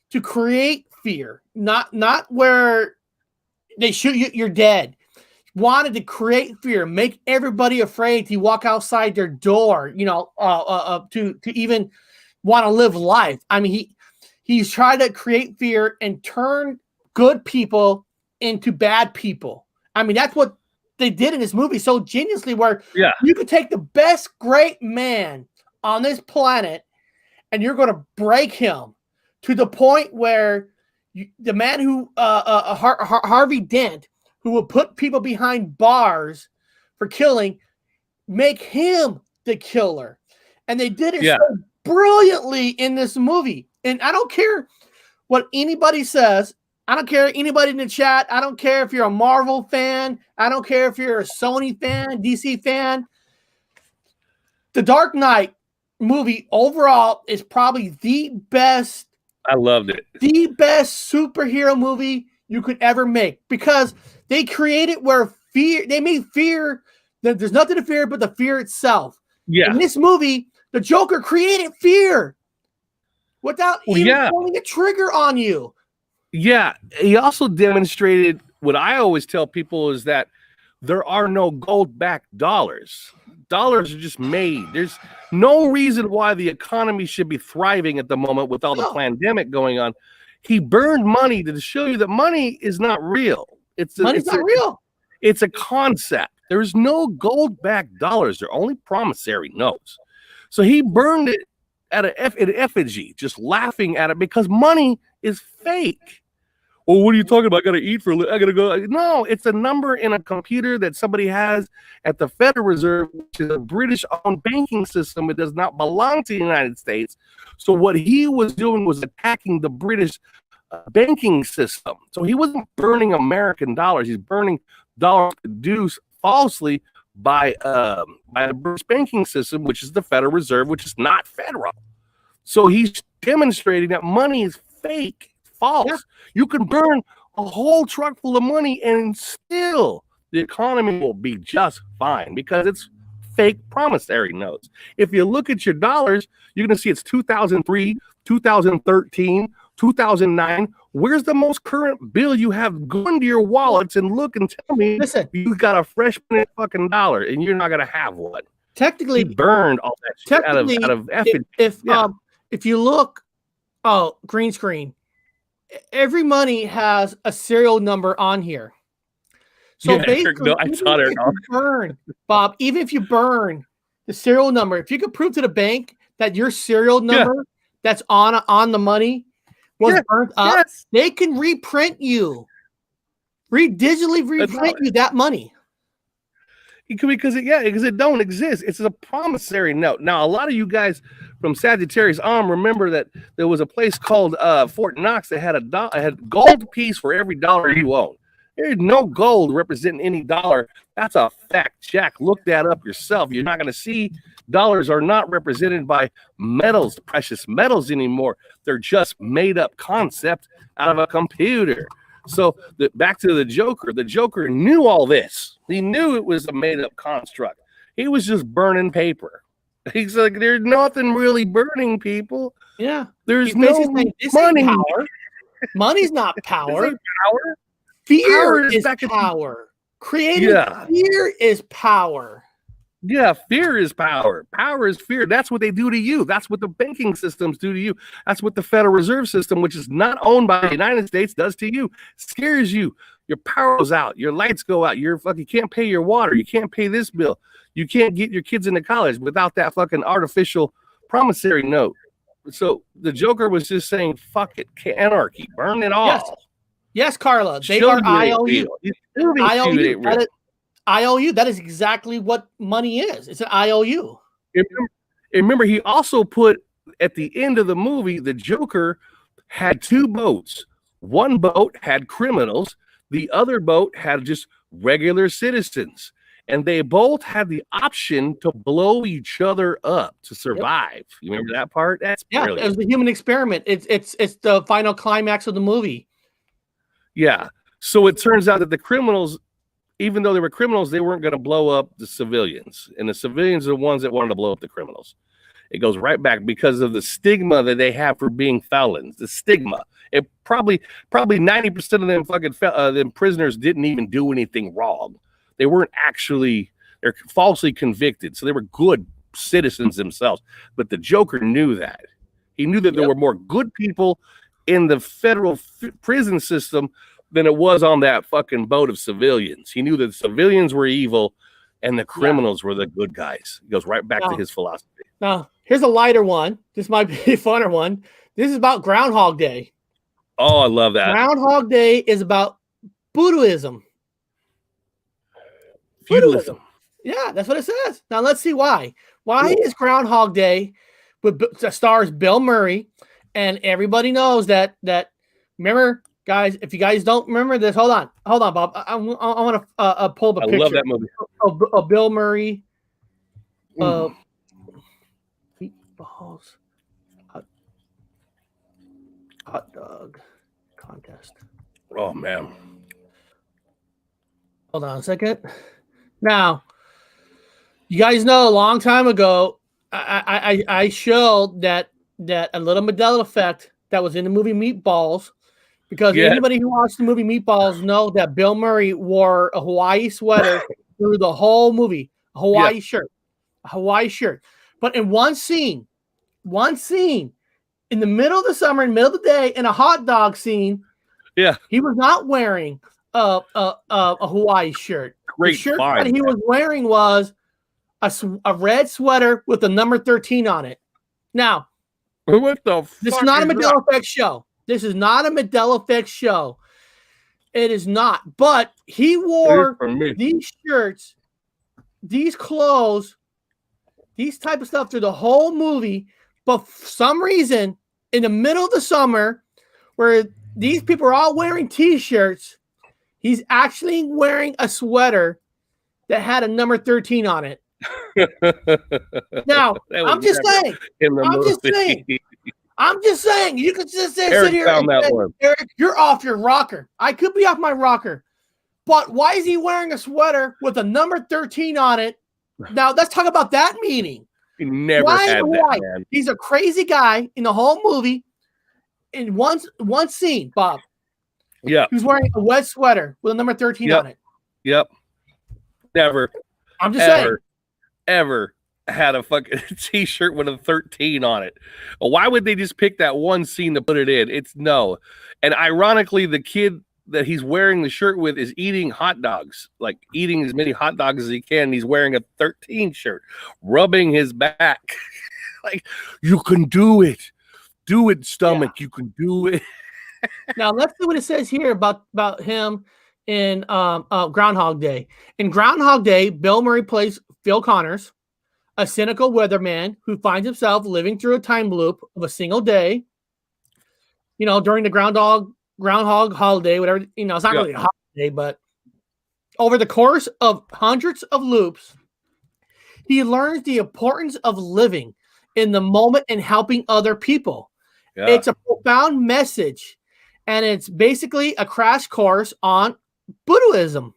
to create fear, not where they shoot you, you're dead. Wanted to create fear, make everybody afraid to walk outside their door, to even want to live life. I mean, he's trying to create fear and turn good people into bad people. I mean, that's what they did in this movie so geniusly, where you could take the best great man on this planet and you're going to break him to the point where the man who Harvey Dent, who will put people behind bars for killing, make him the killer. And they did it so brilliantly in this movie. And I don't care what anybody says. I don't care anybody in the chat. I don't care if you're a Marvel fan. I don't care if you're a Sony fan, DC fan. The Dark Knight movie overall is probably the best. I loved it. The best superhero movie you could ever make, because they created where they made fear, that there's nothing to fear but the fear itself. Yeah. In this movie, the Joker created fear without even pulling a trigger on you. Yeah, he also demonstrated what I always tell people is that there are no gold-backed dollars. Dollars are just made. There's no reason why the economy should be thriving at the moment with all the pandemic going on. He burned money to show you that money is not real. Money's not real. It's a concept. There's no gold-backed dollars. They're only promissory notes. So he burned it at an effigy, just laughing at it because money is fake. Well, what are you talking about? I got to eat for a little. I got to go. No, it's a number in a computer that somebody has at the Federal Reserve, which is a British-owned banking system. It does not belong to the United States. So what he was doing was attacking the British banking system. So he wasn't burning American dollars. He's burning dollars produced falsely by the British banking system, which is the Federal Reserve, which is not federal. So he's demonstrating that money is fake. False. Yeah. You can burn a whole truck full of money and still the economy will be just fine because it's fake promissory notes. If you look at your dollars, you're going to see it's 2003, 2013, 2009. Where's the most current bill you have? Go into your wallets and look and tell me you got a fresh fucking dollar and you're not going to have one. Technically, he burned all that shit out of if you look, green screen. Every money has a serial number on here. So basically, Bob, even if you burn the serial number, if you could prove to the bank that your serial number that's on the money was burnt up, they can reprint you. Digitally reprint you that money. Because it don't exist. It's a promissory note. Now, a lot of you guys from Sagittarius remember that there was a place called Fort Knox that had a gold piece for every dollar you own. There's no gold representing any dollar. That's a fact check. Look that up yourself. You're not going to see dollars are not represented by metals, precious metals anymore. They're just made up concept out of a computer. So back to the Joker knew all this. He knew it was a made-up construct. He was just burning paper. He's like, there's nothing really burning people. Yeah. There's no money. Power. Money's not power. Power. Fear is power. Creating fear is power. Yeah, fear is power. Power is fear. That's what they do to you. That's what the banking systems do to you. That's what the Federal Reserve System, which is not owned by the United States, does to you. Scares you. Your power goes out. Your lights go out. You can't pay your water. You can't pay this bill. You can't get your kids into college without that fucking artificial promissory note. So the Joker was just saying, fuck it, anarchy, burn it all. Yes, Carla. They are IOU. IOU. IOU. That is exactly what money is. It's an IOU. Remember, he also put at the end of the movie, the Joker had two boats. One boat had criminals. The other boat had just regular citizens. And they both had the option to blow each other up to survive. Yep. You remember that part? That's brilliant. It was the human experiment. It's the final climax of the movie. Yeah. So it turns out that the criminals, even though they were criminals, they weren't going to blow up the civilians. And the civilians are the ones that wanted to blow up the criminals. It goes right back because of the stigma that they have for being felons. The stigma. It probably 90% of them fucking them prisoners didn't even do anything wrong. They weren't actually, they're falsely convicted. So they were good citizens themselves. But the Joker knew that. He knew that there were more good people in the federal prison system than it was on that fucking boat of civilians. He knew that the civilians were evil and the criminals were the good guys. It goes right back to his philosophy. Now, here's a lighter one. This might be a funner one. This is about Groundhog Day. Oh, I love that. Groundhog Day is about Buddhism. Feudalism. Yeah, that's what it says. Now, let's see why. Why is Groundhog Day with stars Bill Murray? And everybody knows that remember, guys, if you guys don't remember this, hold on, Bob. I want to pull up a picture. I love that movie. Of Bill Murray. Meatballs. Hot dog contest. Oh, man. Hold on a second. Now, you guys know a long time ago, I showed that a little Mandela effect that was in the movie Meatballs, because anybody who watched the movie Meatballs know that Bill Murray wore a Hawaii sweater through the whole movie, a Hawaii shirt. But in one scene, in the middle of the summer, in the middle of the day, in a hot dog scene, he was not wearing a Hawaii shirt. Great the shirt that he was wearing was a red sweater with the number 13 on it. Now, what the fuck? This is not a Mandela Effect show. This is not a Mandela Effect show. It is not. But he wore these shirts, these clothes, these type of stuff through the whole movie. But for some reason, in the middle of the summer, where these people are all wearing T-shirts, he's actually wearing a sweater that had a number 13 on it. Now, I'm just saying. You could just sit here and say, Eric, you're off your rocker. I could be off my rocker. But why is he wearing a sweater with a number 13 on it? Now, let's talk about that meaning. He never had that, man. He's a crazy guy in the whole movie. In one scene, Bob. Yeah. He was wearing a red sweater with a number 13 on it. Yep. Never. I'm just saying. Ever had a fucking T-shirt with a 13 on it. Why would they just pick that one scene to put it in? It's no. And ironically, the kid that he's wearing the shirt with is eating hot dogs, like eating as many hot dogs as he can. He's wearing a 13 shirt, rubbing his back. Like, you can do it. Do it, stomach. Yeah. You can do it. Now, let's see what it says here about him in Groundhog Day. In Groundhog Day, Bill Murray plays Phil Connors, a cynical weatherman who finds himself living through a time loop of a single day. You know, during the groundhog holiday, whatever. You know, it's not really a holiday, but over the course of hundreds of loops, he learns the importance of living in the moment and helping other people. Yeah. It's a profound message, and it's basically a crash course on Buddhism.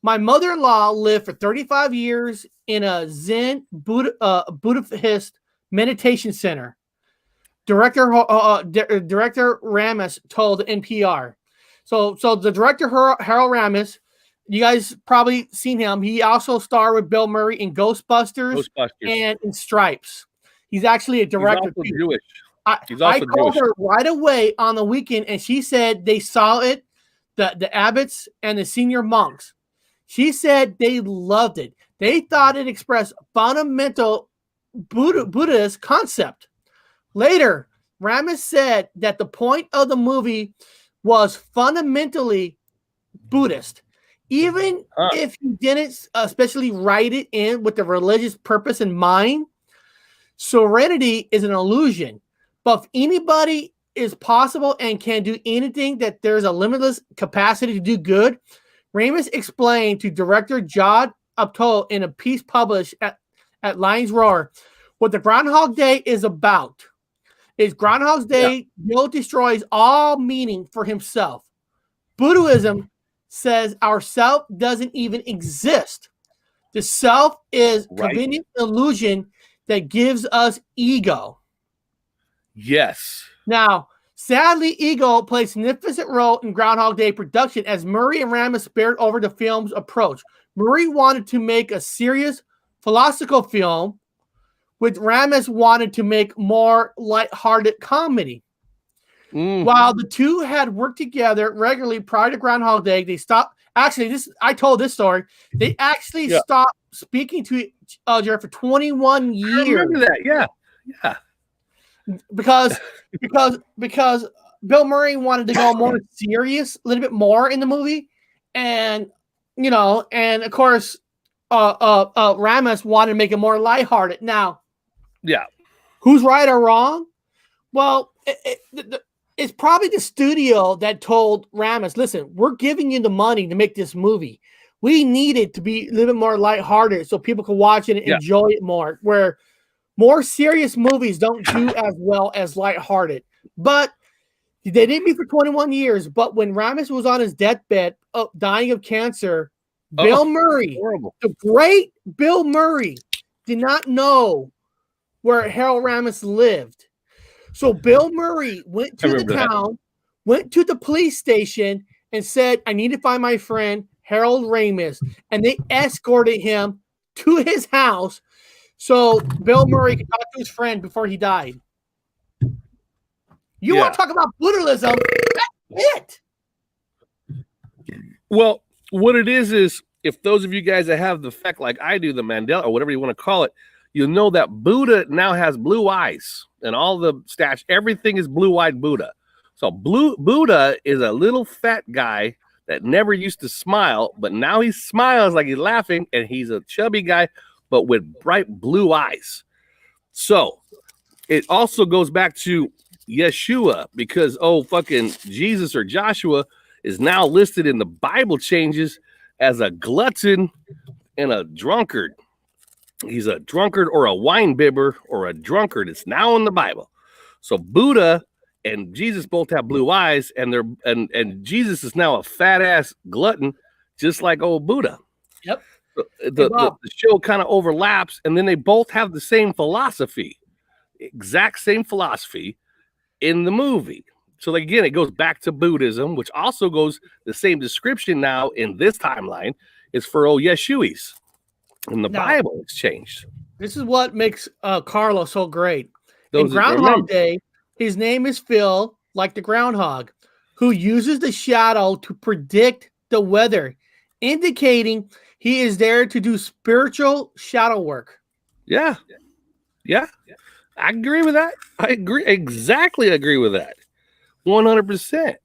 My mother-in-law lived for 35 years in a Zen Buddhist meditation center. Director Ramis told NPR. So the director Harold Ramis You guys probably seen him. He also starred with Bill Murray in Ghostbusters, and in Stripes. He's actually a director. He's also Jewish. I called her right away on the weekend, and she said they saw it, the abbots and the senior monks. She said they loved it. They thought it expressed fundamental Buddhist concept. Later, Ramis said that the point of the movie was fundamentally Buddhist. Even if you didn't especially write it in with the religious purpose in mind, serenity is an illusion. But if anybody is possible and can do anything, that there's a limitless capacity to do good, Ramis explained to director Judd Apatow in a piece published at Lions Roar what the Groundhog Day is about. Is Groundhog's Day, Bill destroys all meaning for himself. Buddhism says our self doesn't even exist. The self is convenient illusion that gives us ego. Yes. Now, sadly, ego plays a significant role in Groundhog Day production as Murray and Ramis spared over the film's approach. Murray wanted to make a serious philosophical film, which Ramis wanted to make more lighthearted comedy. While the two had worked together regularly prior to Groundhog Day, they stopped. Actually, I told this story. They actually stopped speaking to each other for 21 years. I remember that. Yeah. Because Bill Murray wanted to go more serious, a little bit more in the movie, and of course, Ramis wanted to make it more lighthearted. Now, who's right or wrong? Well, it's probably the studio that told Ramis, listen, we're giving you the money to make this movie. We need it to be a little bit more lighthearted so people can watch it and enjoy it more, where more serious movies don't do as well as lighthearted. But they didn't be for 21 years. But when Ramis was on his deathbed, dying of cancer, Bill Murray, the great Bill Murray, did not know where Harold Ramis lived. So Bill Murray went to the town, went to the police station, and said, I need to find my friend Harold Ramis. And they escorted him to his house so Bill Murray could talk to his friend before he died. You want to talk about Buddhism? That's it. Well, what it is if those of you guys that have the effect like I do, the Mandela, or whatever you want to call it, you'll know that Buddha now has blue eyes and all the everything is blue-eyed Buddha. So Buddha is a little fat guy that never used to smile, but now he smiles like he's laughing, and he's a chubby guy, but with bright blue eyes. So it also goes back to Yeshua, because fucking Jesus or Joshua is now listed in the Bible changes as a glutton and a drunkard. He's a drunkard or a wine bibber or a drunkard. It's now in the Bible. So Buddha and Jesus both have blue eyes, and Jesus is now a fat ass glutton, just like old Buddha. Yep. The show kind of overlaps, and then they both have the same philosophy, exact same philosophy in the movie. So again, it goes back to Buddhism, which also goes the same description now in this timeline is for Yeshuis. In the Bible, it's changed. This is what makes Carlo so great. In Groundhog Day, his name is Phil, like the groundhog, who uses the shadow to predict the weather, indicating he is there to do spiritual shadow work. Yeah. I agree with that. I exactly agree with that. 100%.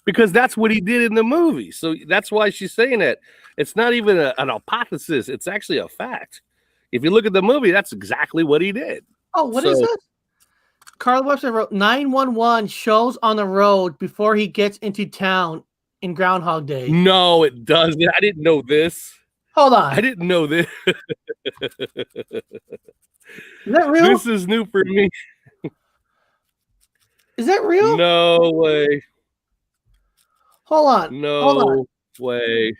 Because that's what he did in the movie. So that's why she's saying that. It's not even an hypothesis. It's actually a fact. If you look at the movie, that's exactly what he did. Oh, what is this? Carl Webster wrote 911 shows on the road before he gets into town in Groundhog Day. No, it doesn't. I didn't know this. Hold on. I didn't know this. Is that real? This is new for me. Is that real? No way. Hold on. No way.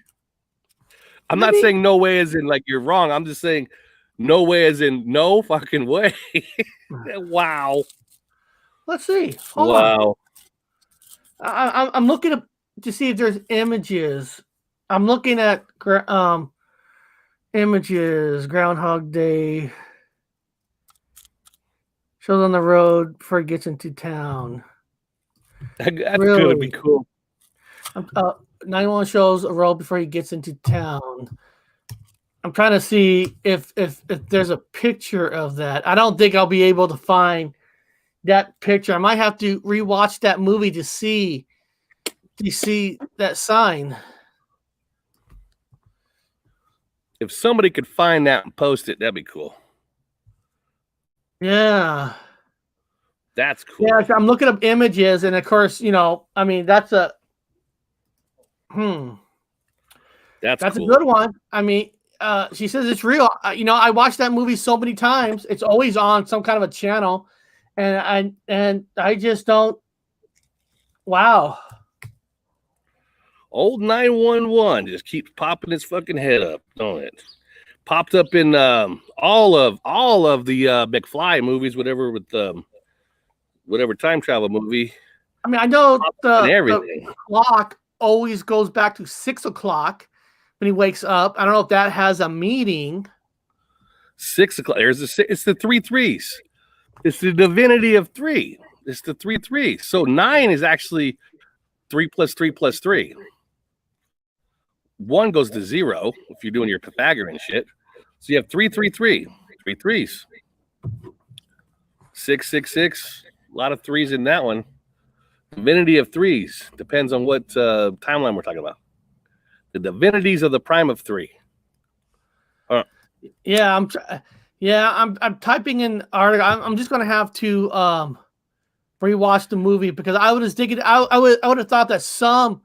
I'm not saying no way as in like you're wrong. I'm just saying no way as in no fucking way. Wow. Let's see. Hold on. I'm looking up to see if there's images I'm looking at images. Groundhog Day shows on the road before he gets into town. That's Really? gonna be cool. 91 shows a road before he gets into town. I'm trying to see if there's a picture of that. I don't think I'll be able to find that picture. I might have to rewatch that movie to see that sign. If somebody could find that and post it, that'd be cool. Yeah. That's cool. Yeah, I'm looking up images, and of course, I mean, that's a That's a cool. good one. I mean, she says it's real. I watched that movie so many times. It's always on some kind of a channel, and I just don't. Wow. Old 911 just keeps popping its fucking head up, don't it? Popped up in all of the McFly movies, whatever, with whatever time travel movie. I mean, I know the clock always goes back to 6 o'clock when he wakes up. I don't know if that has a meaning. 6 o'clock. It's the 3 threes. It's the divinity of 3. It's the 3 threes. So 9 is actually 3 plus 3 plus 3. 1 goes to 0 if you're doing your Pythagorean shit. So you have 3 3 3. 3 threes. 6 6 6. A lot of 3s in that one. Divinity of 3s. Depends on what timeline we're talking about. The divinities of the prime of 3. Yeah, I'm typing in article. I'm just gonna have to rewatch the movie because I was thinking I would have thought that some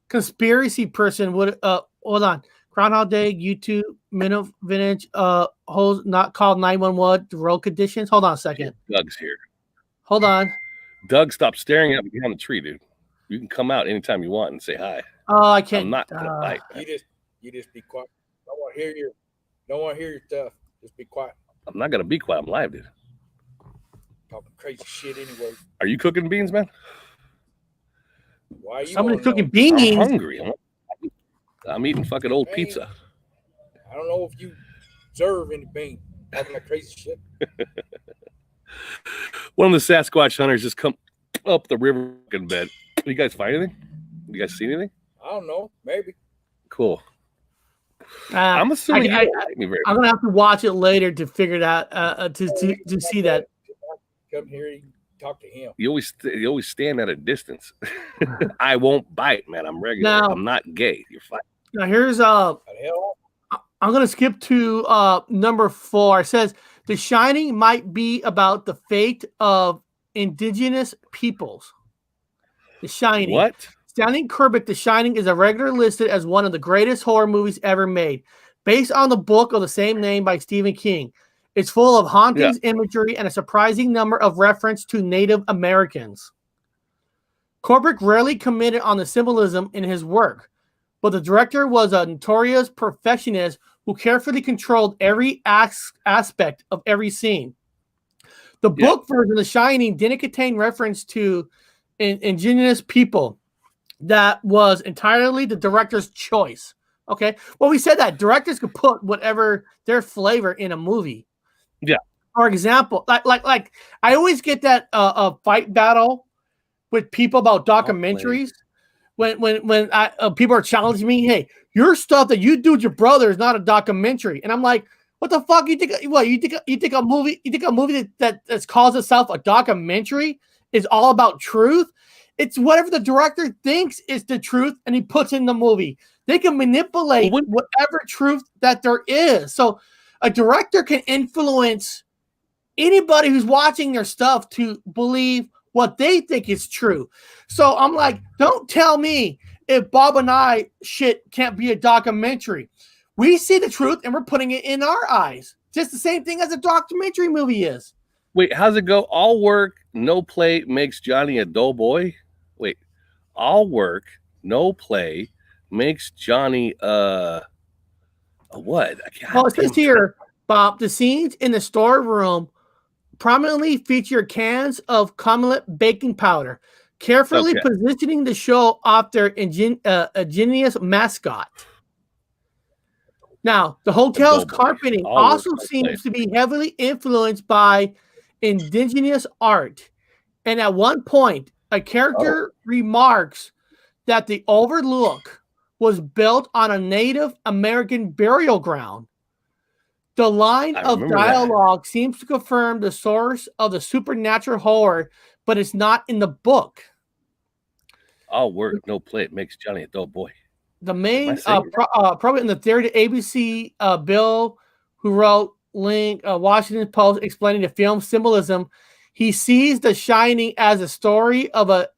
conspiracy person would hold on. Groundhog Day, YouTube, minute vintage, holds not called 911, the road conditions. Hold on a second. Doug's here. Hold on. Doug, stop staring at me behind the tree, dude. You can come out anytime you want and say hi. Oh, I can't. I'm not gonna bite. You just be quiet. Don't want to hear your stuff. Just be quiet. I'm not gonna be quiet. I'm live, dude. Talking crazy shit anyway. Are you cooking beans, man? Why are you? Somebody's cooking beans. I'm hungry. I'm eating fucking old pizza. I don't know if you serve any beans. Talking that crazy shit. One of the Sasquatch hunters just come up the river bed. You guys find anything? You guys see anything? I don't know. Maybe. Cool. I'm assuming you don't like me very much. I'm gonna have to watch it later to figure it out. To see that. Come here and talk to him. You always stand at a distance. I won't bite, man. I'm regular. Now, I'm not gay. You're fine. Now here's I'm gonna skip to number 4. It says The Shining might be about the fate of indigenous peoples. The Shining. What? Stanley Kubrick, The Shining is regularly listed as one of the greatest horror movies ever made, based on the book of the same name by Stephen King. It's full of hauntings, imagery, and a surprising number of references to Native Americans. Kubrick rarely committed on the symbolism in his work, but the director was a notorious perfectionist who carefully controlled every aspect of every scene. The book version of The Shining didn't contain reference to indigenous people. That was entirely the director's choice. Okay. Well, we said that directors could put whatever their flavor in a movie. Yeah. For example, like I always get that fight battle with people about documentaries. When people are challenging me, hey, your stuff that you do with your brother is not a documentary, and I'm like, what the fuck? You think what? You think a movie that calls itself a documentary is all about truth? It's whatever the director thinks is the truth, and he puts in the movie. They can manipulate whatever truth that there is. So a director can influence anybody who's watching their stuff to believe what they think is true. So I'm like, don't tell me if Bob and I shit can't be a documentary. We see the truth and we're putting it in our eyes. Just the same thing as a documentary movie is. Wait, how's it go? All work, no play makes Johnny a dull boy? Wait, all work, no play makes Johnny a what? Well, it says here, Bob, the scenes in the storeroom prominently feature cans of Comelette baking powder, carefully positioning the show off their ingenious mascot. Now, the hotel's Adobe. carpeting All also works like seems place. to be heavily influenced by indigenous art. And at one point, a character remarks that the Overlook was built on a Native American burial ground. The line I of remember that. dialogue seems to confirm the source of the supernatural horror, but it's not in the book. All work, no play. It makes Johnny a dull boy. The main, saying probably in the third ABC, Bill, who wrote Washington Post explaining the film's symbolism, he sees The Shining as a story of a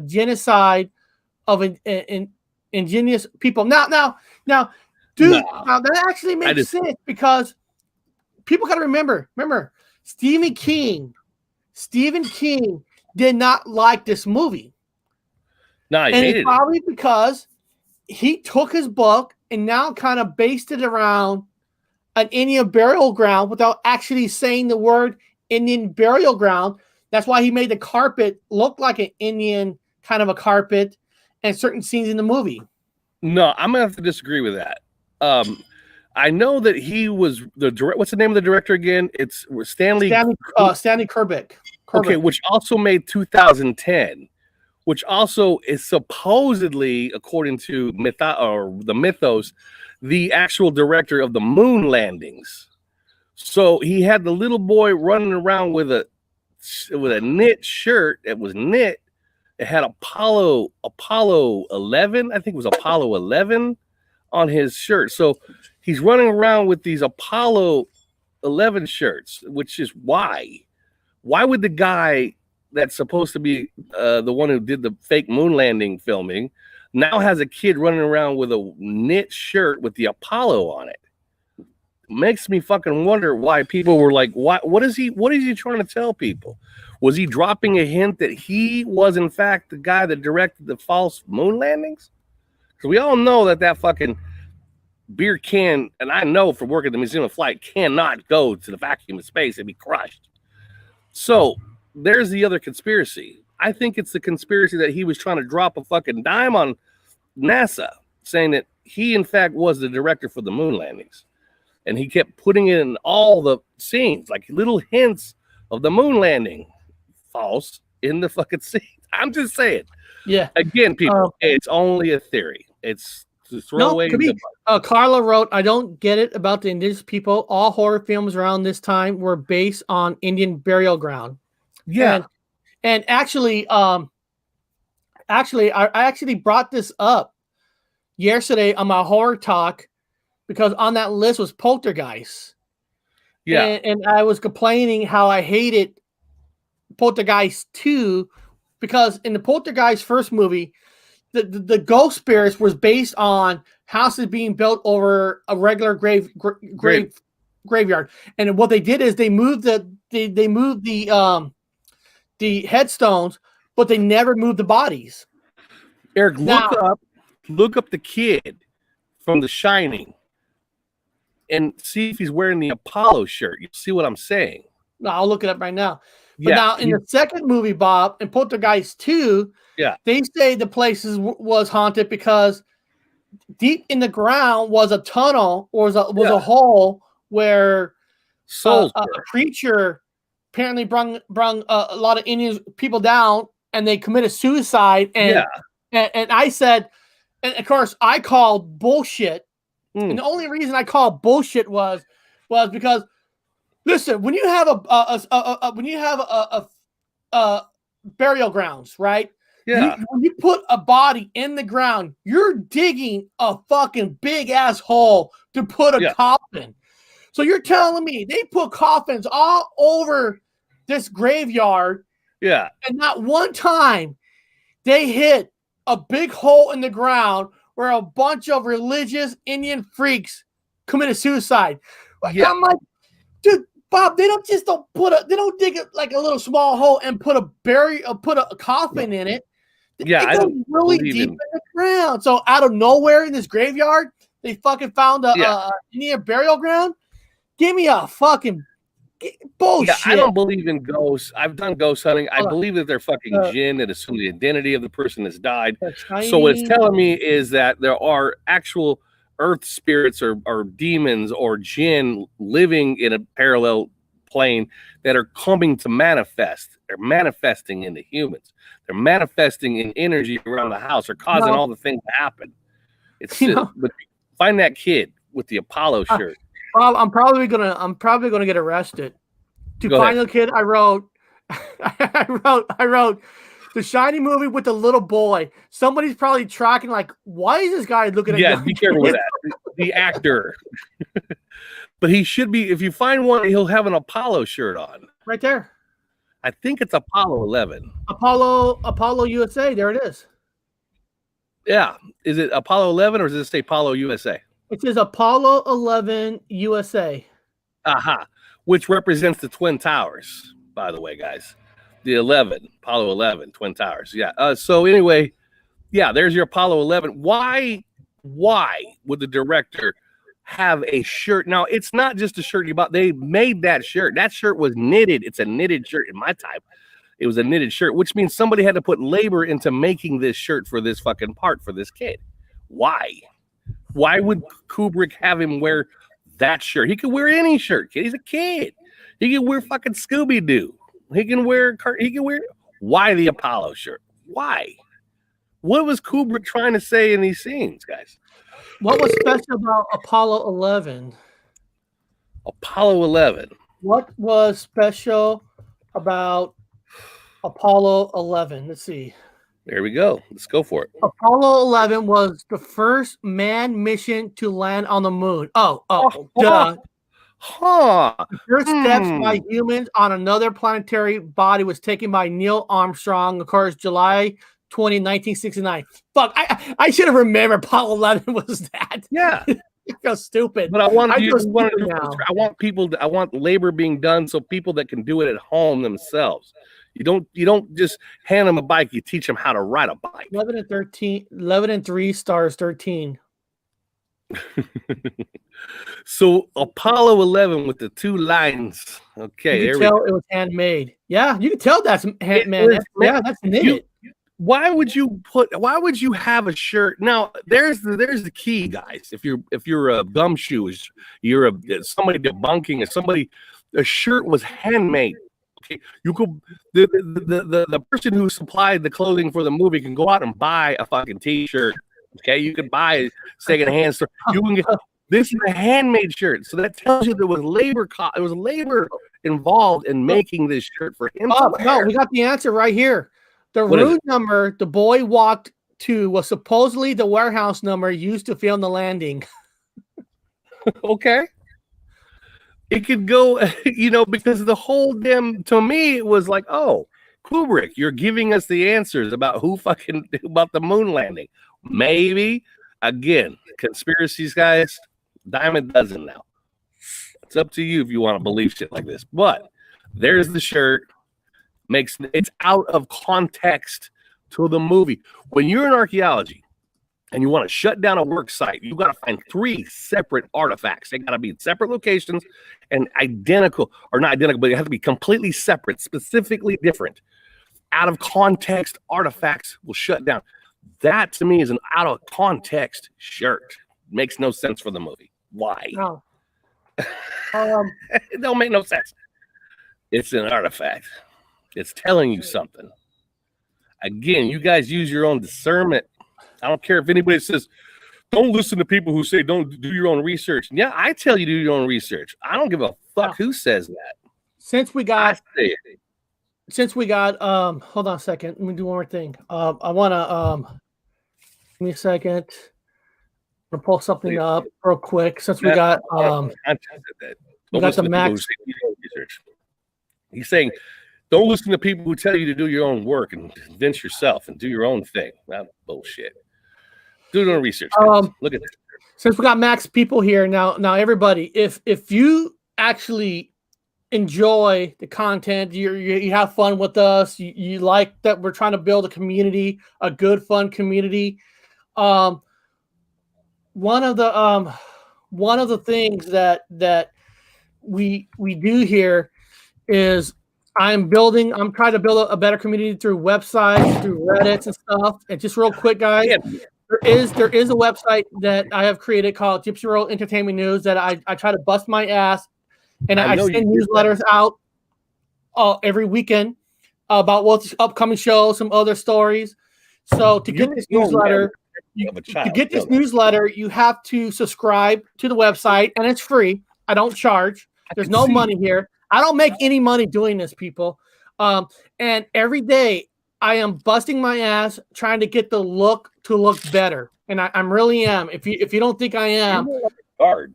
genocide of an indigenous people. Now, dude, now that actually makes sense because people got to remember, Stephen King did not like this movie. No, he and hated it's probably because he took his book and now kind of based it around an Indian burial ground without actually saying the word Indian burial ground. That's why he made the carpet look like an Indian kind of a carpet and certain scenes in the movie. No, I'm gonna have to disagree with that. I know that he was the director. What's the name of the director again? It's Stanley Kubrick. Okay, which also made 2010, which also is supposedly, according to the mythos, the actual director of the moon landings. So he had the little boy running around with a knit shirt. It was knit. It had Apollo 11. I think it was Apollo 11 on his shirt. So he's running around with these Apollo 11 shirts, which is why would the guy that's supposed to be the one who did the fake moon landing filming now has a kid running around with a knit shirt with the Apollo on it? Makes me fucking wonder why people were like, what is he trying to tell people? Was he dropping a hint that he was in fact the guy that directed the false moon landings? Because we all know that fucking beer can, and I know from working at the Museum of Flight, cannot go to the vacuum of space and be crushed. So there's the other conspiracy. I think it's the conspiracy that he was trying to drop a fucking dime on NASA, saying that he in fact was the director for the moon landings. And he kept putting it in all the scenes, like little hints of the moon landing false in the fucking scene. I'm just saying. Yeah. Again, people, it's only a theory. It's to throw away. Carla wrote, I don't get it about the indigenous people. All horror films around this time were based on Indian burial ground. Yeah. And actually, I actually brought this up yesterday on my horror talk because on that list was Poltergeist. Yeah. And I was complaining how I hated Poltergeist 2 because in the Poltergeist first movie, the ghost spirits was based on houses being built over a regular graveyard. And what they did is they moved the headstones, but they never moved the bodies. Eric, look up the kid from The Shining and see if he's wearing the Apollo shirt. You see what I'm saying? No, I'll look it up right now. But now in the second movie, Bob, in Poltergeist 2, they say the place was haunted because deep in the ground was a tunnel or was a hole where a creature apparently brung a lot of Indian people down and they committed suicide. And I said, and of course I called bullshit. And the only reason I called bullshit was because listen, when you have a burial grounds, right? Yeah. When you put a body in the ground, you're digging a fucking big ass hole to put a coffin. So you're telling me they put coffins all over this graveyard. Yeah. And not one time they hit a big hole in the ground where a bunch of religious Indian freaks committed suicide. I'm like, dude, Bob, they don't dig it like a little small hole and put a coffin in it. Yeah, they go really deep in the ground. So out of nowhere in this graveyard, they fucking found a Indian burial ground. Give me a fucking bullshit. Yeah, I don't believe in ghosts. I've done ghost hunting. I believe that they're fucking jinn that assume the identity of the person that's died. So what it's telling me is that there are actual earth spirits or demons or jinn living in a parallel plane that are coming to manifest. They're manifesting into humans. They're manifesting in energy around the house or causing all the things to happen. It's but find that kid with the Apollo shirt. I'm probably gonna get arrested. To find the kid, I wrote I wrote the Shiny movie with the little boy. Somebody's probably tracking like, why is this guy looking at? Yeah, be careful with that. The actor. But he should be, if you find one, he'll have an Apollo shirt on. Right there. I think it's Apollo 11. Apollo USA. There it is. Yeah. Is it Apollo 11 or does it say Apollo USA? It says Apollo 11 USA. Aha. Which represents the Twin Towers, by the way, guys. The 11, Apollo 11, Twin Towers. Yeah. So anyway, yeah, there's your Apollo 11. Why would the director have a shirt? Now, it's not just a shirt you bought. They made that shirt. That shirt was knitted. It's a knitted shirt in my time. It was a knitted shirt, which means somebody had to put labor into making this shirt for this fucking part for this kid. Why? Why would Kubrick have him wear that shirt? He could wear any shirt, kid. He's a kid. He can wear fucking Scooby-Doo. He can wear. Why the Apollo shirt? Why? What was Kubrick trying to say in these scenes, guys? What was special about Apollo 11? Apollo 11. What was special about Apollo 11? Let's see. There we go. Let's go for it. Apollo 11 was the first manned mission to land on the moon. Duh. The first steps by humans on another planetary body was taken by Neil Armstrong, of course, July 20, 1969. Fuck, I should have remembered Apollo 11 was that. Yeah. I feel stupid. But I want labor being done so people that can do it at home themselves. You don't just hand them a bike, you teach them how to ride a bike. 11 and 3 stars 13. So Apollo 11 with the two lines. Okay, you can tell it was handmade. Yeah, you can tell that's handmade. Yeah, that's knitted. Why would you have a shirt? Now, there's the key, guys. If you're a gumshoe, you're somebody debunking a shirt was handmade. Okay, you could the person who supplied the clothing for the movie can go out and buy a fucking t-shirt. Okay, you could buy a secondhand store. You can get this is a handmade shirt, so that tells you there was labor. There was labor involved in making this shirt for him. Oh no, we got the answer right here. The room number the boy walked to was supposedly the warehouse number used to film the landing. Okay. It could go, because the whole to me, it was like, oh, Kubrick, you're giving us the answers about about the moon landing. Maybe, again, conspiracies, guys, dime a dozen now. It's up to you if you want to believe shit like this. But there's the shirt. It's out of context to the movie. When you're in archaeology and you want to shut down a work site, you got to find 3 separate artifacts. They got to be in separate locations and identical, or not identical, but they have to be completely separate, specifically different. Out of context artifacts will shut down. That to me is an out of context shirt. Makes no sense for the movie. Why? No. It don't make no sense. It's an artifact. It's telling you something. Again, you guys use your own discernment. I don't care if anybody says, don't listen to people who say don't do your own research. Yeah, I tell you to do your own research. I don't give a fuck who says that. Since we got hold on a second. Let me do one more thing. I wanna give me a second. I'm gonna pull something up real quick. Since we got we got the max. He's saying don't listen to people who tell you to do your own work and convince yourself and do your own thing. That's bullshit. Do your own research. Look at this. Since we got max people here now, everybody, if you actually enjoy the content, you have fun with us, you like that we're trying to build a community, a good, fun community. One of the things that we do here is I'm trying to build a better community through websites, through Reddits and stuff. And just real quick, guys, there is a website that I have created called Gypsy Road Entertainment News that I try to bust my ass, and I know send you did newsletters out every weekend about what's upcoming shows, some other stories. So to get this newsletter, you have to subscribe to the website, and it's free. I don't charge. There's no money here. I don't make any money doing this, people. And every day I am busting my ass trying to get the look to look better, and I'm really am. If you don't think I am, hard.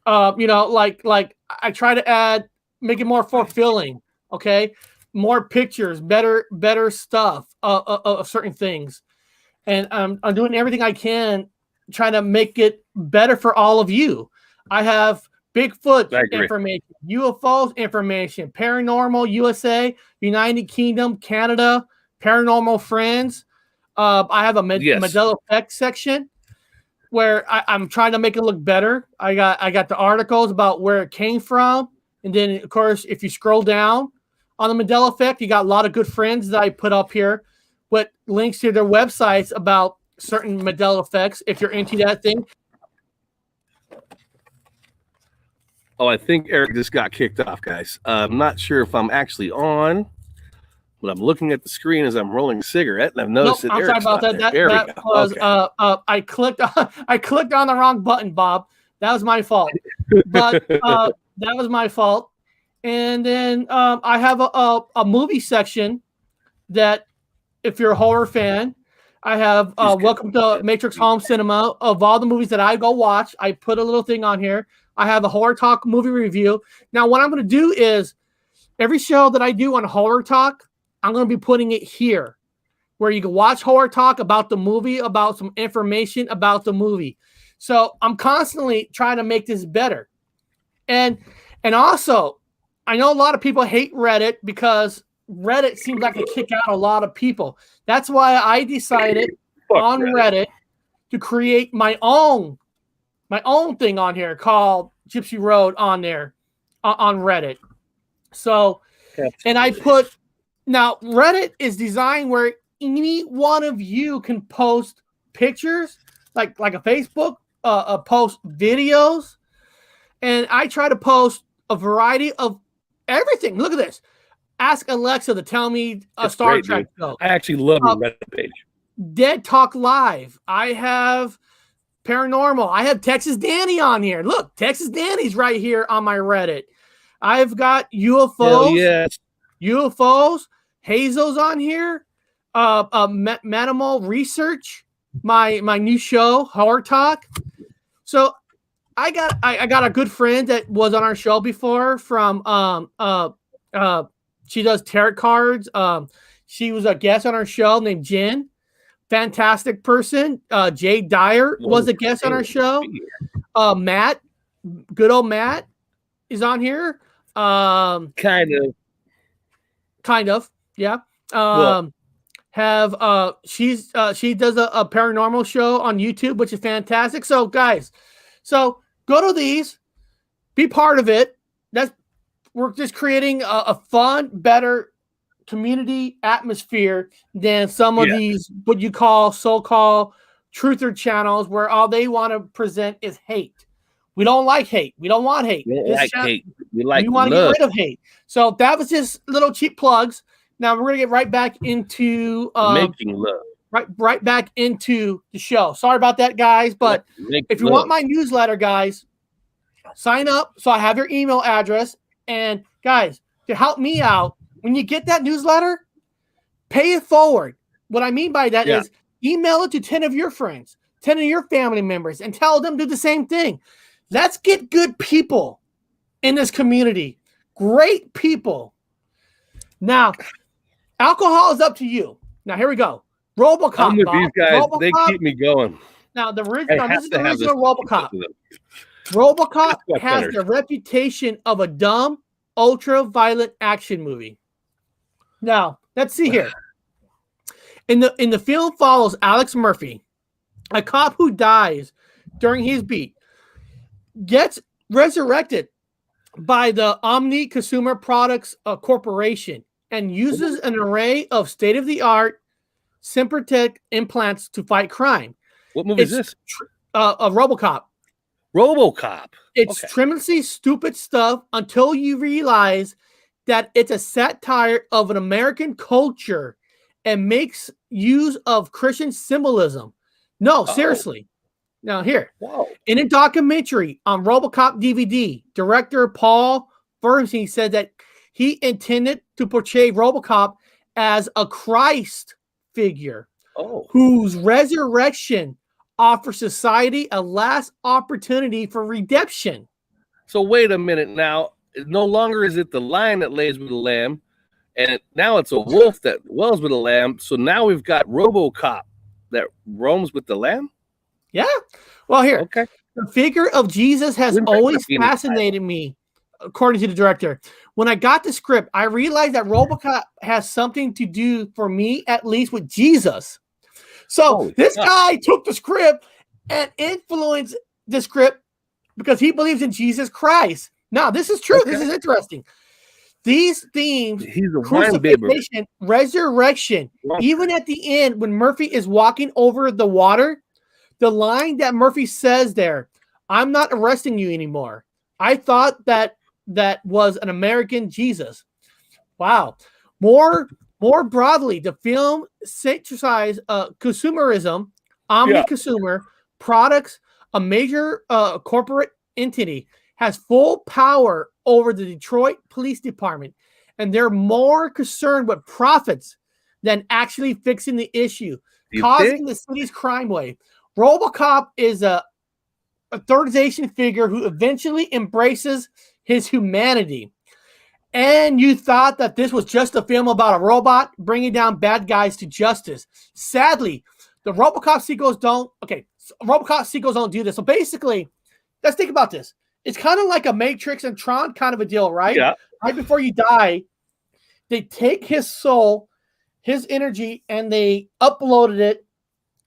Like I try to make it more fulfilling. Okay, more pictures, better stuff of certain things, and I'm doing everything I can trying to make it better for all of you. I have Bigfoot information, UFOs information, Paranormal USA, United Kingdom, Canada, Paranormal Friends. I have a Mandela Effect section where I'm trying to make it look better. I got the articles about where it came from, and then of course if you scroll down on the Mandela Effect, you got a lot of good friends that I put up here with links to their websites about certain Mandela effects if you're into that thing. Oh, I think Eric just got kicked off, guys. I'm not sure if I'm actually on, but I'm looking at the screen as I'm rolling a cigarette, and I've noticed that Eric's not there. There we go. Was I clicked on the wrong button, Bob. That was my fault. But that was my fault. And then I have a movie section that, if you're a horror fan, I have Welcome to Matrix Home Cinema. Of all the movies that I go watch, I put a little thing on here. I have a Horror Talk movie review. Now, what I'm going to do is every show that I do on Horror Talk, I'm going to be putting it here where you can watch Horror Talk about the movie, about some information about the movie. So I'm constantly trying to make this better. And also, I know a lot of people hate Reddit because Reddit seems like to kick out a lot of people. That's why I decided on Reddit to create my own thing on here called Gypsy Road on there on Reddit. So, and I put, now Reddit is designed where any one of you can post pictures, like a Facebook, post videos, and I try to post a variety of everything. Look at this. Ask Alexa to tell me a Star Trek show. I actually love the Reddit page. Dead Talk Live. I have Paranormal. I have Texas Danny on here. Look, Texas Danny's right here on my Reddit. I've got UFOs. Yes. UFOs. Hazel's on here. Manimal Research. My new show, Horror Talk. So I got a good friend that was on our show before from she does tarot cards. She was a guest on our show named Jen. Fantastic person. Jay Dyer was a guest on our show. Matt, good old Matt, is on here. Kind of, yeah. She does a paranormal show on YouTube, which is fantastic. So guys, go to these, be part of it. We're just creating a fun, better community atmosphere than some of these what you call so-called truther channels where all they want to present is hate. We don't like hate. We don't want hate. We like hate. We want to get rid of hate. So that was just little cheap plugs. Now we're gonna get right back into making love. Right back into the show. Sorry about that, guys. But if you want my newsletter, guys, sign up so I have your email address. And guys, to help me out, when you get that newsletter, pay it forward. What I mean by that is email it to 10 of your friends, 10 of your family members, and tell them to do the same thing. Let's get good people in this community. Great people. Now, alcohol is up to you. Now, here we go. RoboCop. I'm with these guys. RoboCop. They keep me going. Now, this is the original RoboCop. RoboCop has the reputation of a dumb, ultra-violent action movie. Now, let's see here. In the film follows Alex Murphy, a cop who dies during his beat, gets resurrected by the Omni Consumer Products Corporation and uses an array of state-of-the-art Sympathic implants to fight crime. What movie is this? A RoboCop. RoboCop. It's tremendously stupid stuff until you realize that it's a satire of an American culture and makes use of Christian symbolism. No, seriously. Now here, in a documentary on RoboCop DVD, director Paul Bernstein said that he intended to portray RoboCop as a Christ figure whose resurrection offers society a last opportunity for redemption. So wait a minute now. No longer is it the lion that lays with the lamb, and now it's a wolf that dwells with the lamb. So now we've got RoboCop that roams with the lamb? Yeah. Well, here. Okay. The figure of Jesus has always fascinated me, according to the director. When I got the script, I realized that RoboCop has something to do, for me at least, with Jesus. So this guy took the script and influenced the script because he believes in Jesus Christ. Now, this is true. This is interesting. These themes, crucifixion, resurrection, even at the end when Murphy is walking over the water, the line that Murphy says there, I'm not arresting you anymore. I thought that was an American Jesus. Wow. More broadly, the film satirizes consumerism, omni-consumer products. A major corporate entity has full power over the Detroit Police Department, and they're more concerned with profits than actually fixing the issue, causing the city's crime wave. RoboCop is a authorization figure who eventually embraces his humanity. And you thought that this was just a film about a robot bringing down bad guys to justice. Sadly, the RoboCop sequels don't. Okay, RoboCop sequels don't do this. So basically, let's think about this. It's kind of like a Matrix and Tron kind of a deal, right? Yeah. Right before you die, they take his soul, his energy, and they uploaded it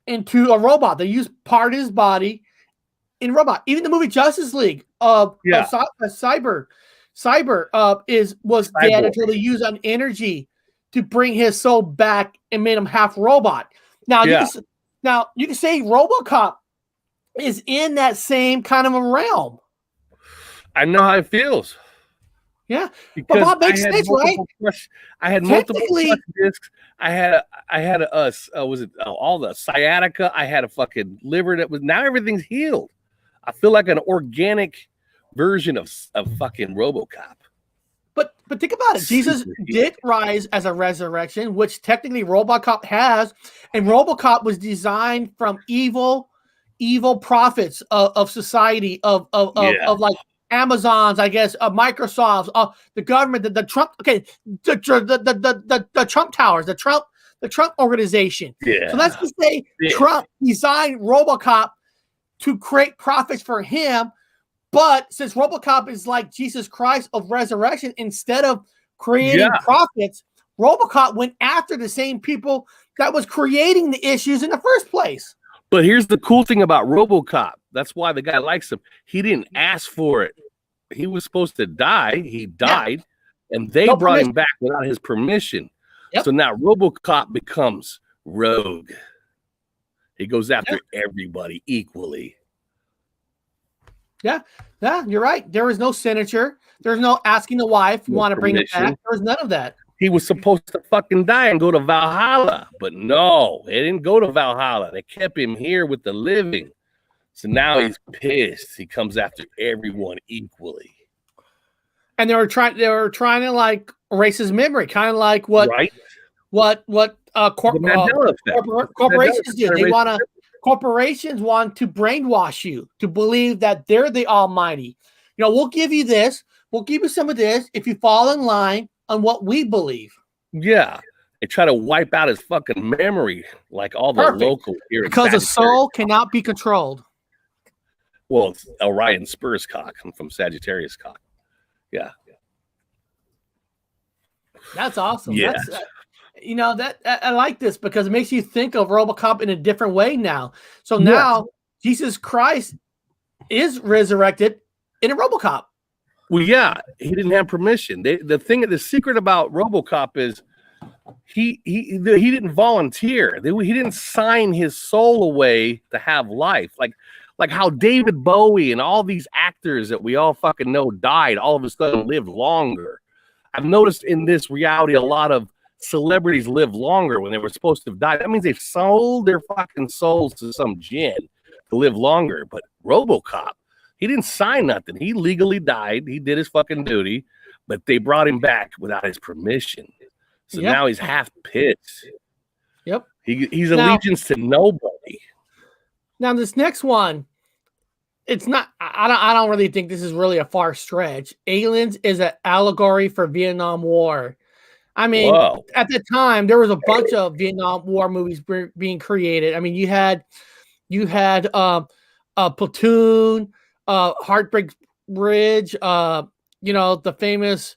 into a robot. They use part of his body in a robot. Even the movie Justice League was dead until they used an energy to bring his soul back and made him half robot. Now you can say RoboCop is in that same kind of a realm. I know how it feels. Yeah, because but Bob makes sense, right? I had multiple discs. I had all the sciatica. I had a fucking liver that was, now everything's healed. I feel like an organic version of fucking RoboCop. But think about it. Jesus did rise as a resurrection, which technically RoboCop has, and RoboCop was designed from evil prophets of society of like Amazon's, I guess, Microsoft's, the government, the Trump, the Trump towers, the Trump organization. Yeah. So let's just say Trump designed RoboCop to create profits for him. But since RoboCop is like Jesus Christ of resurrection, instead of creating profits, RoboCop went after the same people that was creating the issues in the first place. But here's the cool thing about RoboCop. That's why the guy likes him. He didn't ask for it. He was supposed to die. He died, and they brought him back without his permission. Yep. So now RoboCop becomes rogue. He goes after everybody equally. Yeah, you're right. There was no signature. There's no asking the wife, want to bring it back. There was none of that. He was supposed to fucking die and go to Valhalla, but no, he didn't go to Valhalla. They kept him here with the living. So now he's pissed. He comes after everyone equally. And they were trying to like erase his memory, kind of like what corporations do. Corporations want to brainwash you to believe that they're the almighty. You know, we'll give you this. We'll give you some of this if you fall in line on what we believe. Yeah. They try to wipe out his fucking memory like all the locals here. Because the soul cannot be controlled. Well, it's Orion Spurs cock. I'm from Sagittarius cock. Yeah. That's awesome. Yeah. That's, I like this because it makes you think of RoboCop in a different way now. So now Jesus Christ is resurrected in a RoboCop. Well, yeah, he didn't have permission. The secret about RoboCop is he didn't volunteer. He didn't sign his soul away to have life. Like how David Bowie and all these actors that we all fucking know died, all of a sudden lived longer. I've noticed in this reality, a lot of celebrities live longer when they were supposed to have died. That means they've sold their fucking souls to some djinn to live longer. But RoboCop, he didn't sign nothing. He legally died. He did his fucking duty, but they brought him back without his permission. So now he's half pissed. Yep. He's allegiance to nobody. Now this next one, it's not. I don't really think this is really a far stretch. Aliens is an allegory for Vietnam War. I mean, at the time there was a bunch of Vietnam War movies being created. I mean, you had Platoon, Heartbreak Ridge, the famous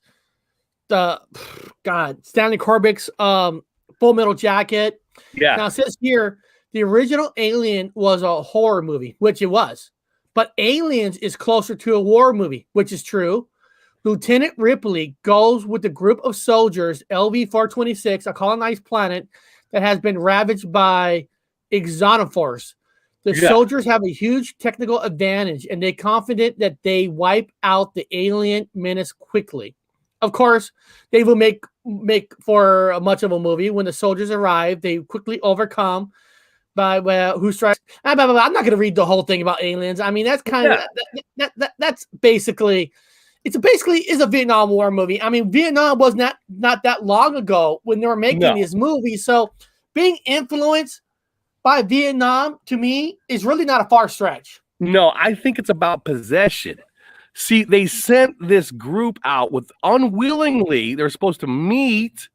Stanley Kubrick's Full Metal Jacket. Yeah. Now it says here the original Alien was a horror movie, which it was. But Aliens is closer to a war movie, which is true. Lieutenant Ripley goes with a group of soldiers, LV-426, a colonized planet that has been ravaged by xenophores. The soldiers have a huge technical advantage, and they're confident that they wipe out the alien menace quickly. Of course, they will make for much of a movie. When the soldiers arrive, they quickly overcome by who strikes. I'm not going to read the whole thing about aliens. I mean, that's kind of that's basically is a Vietnam War movie. I mean, Vietnam was not that long ago when they were making these movies. So being influenced by Vietnam to me is really not a far stretch. No, I think it's about possession. See, they sent this group out with unwillingly. They're supposed to meet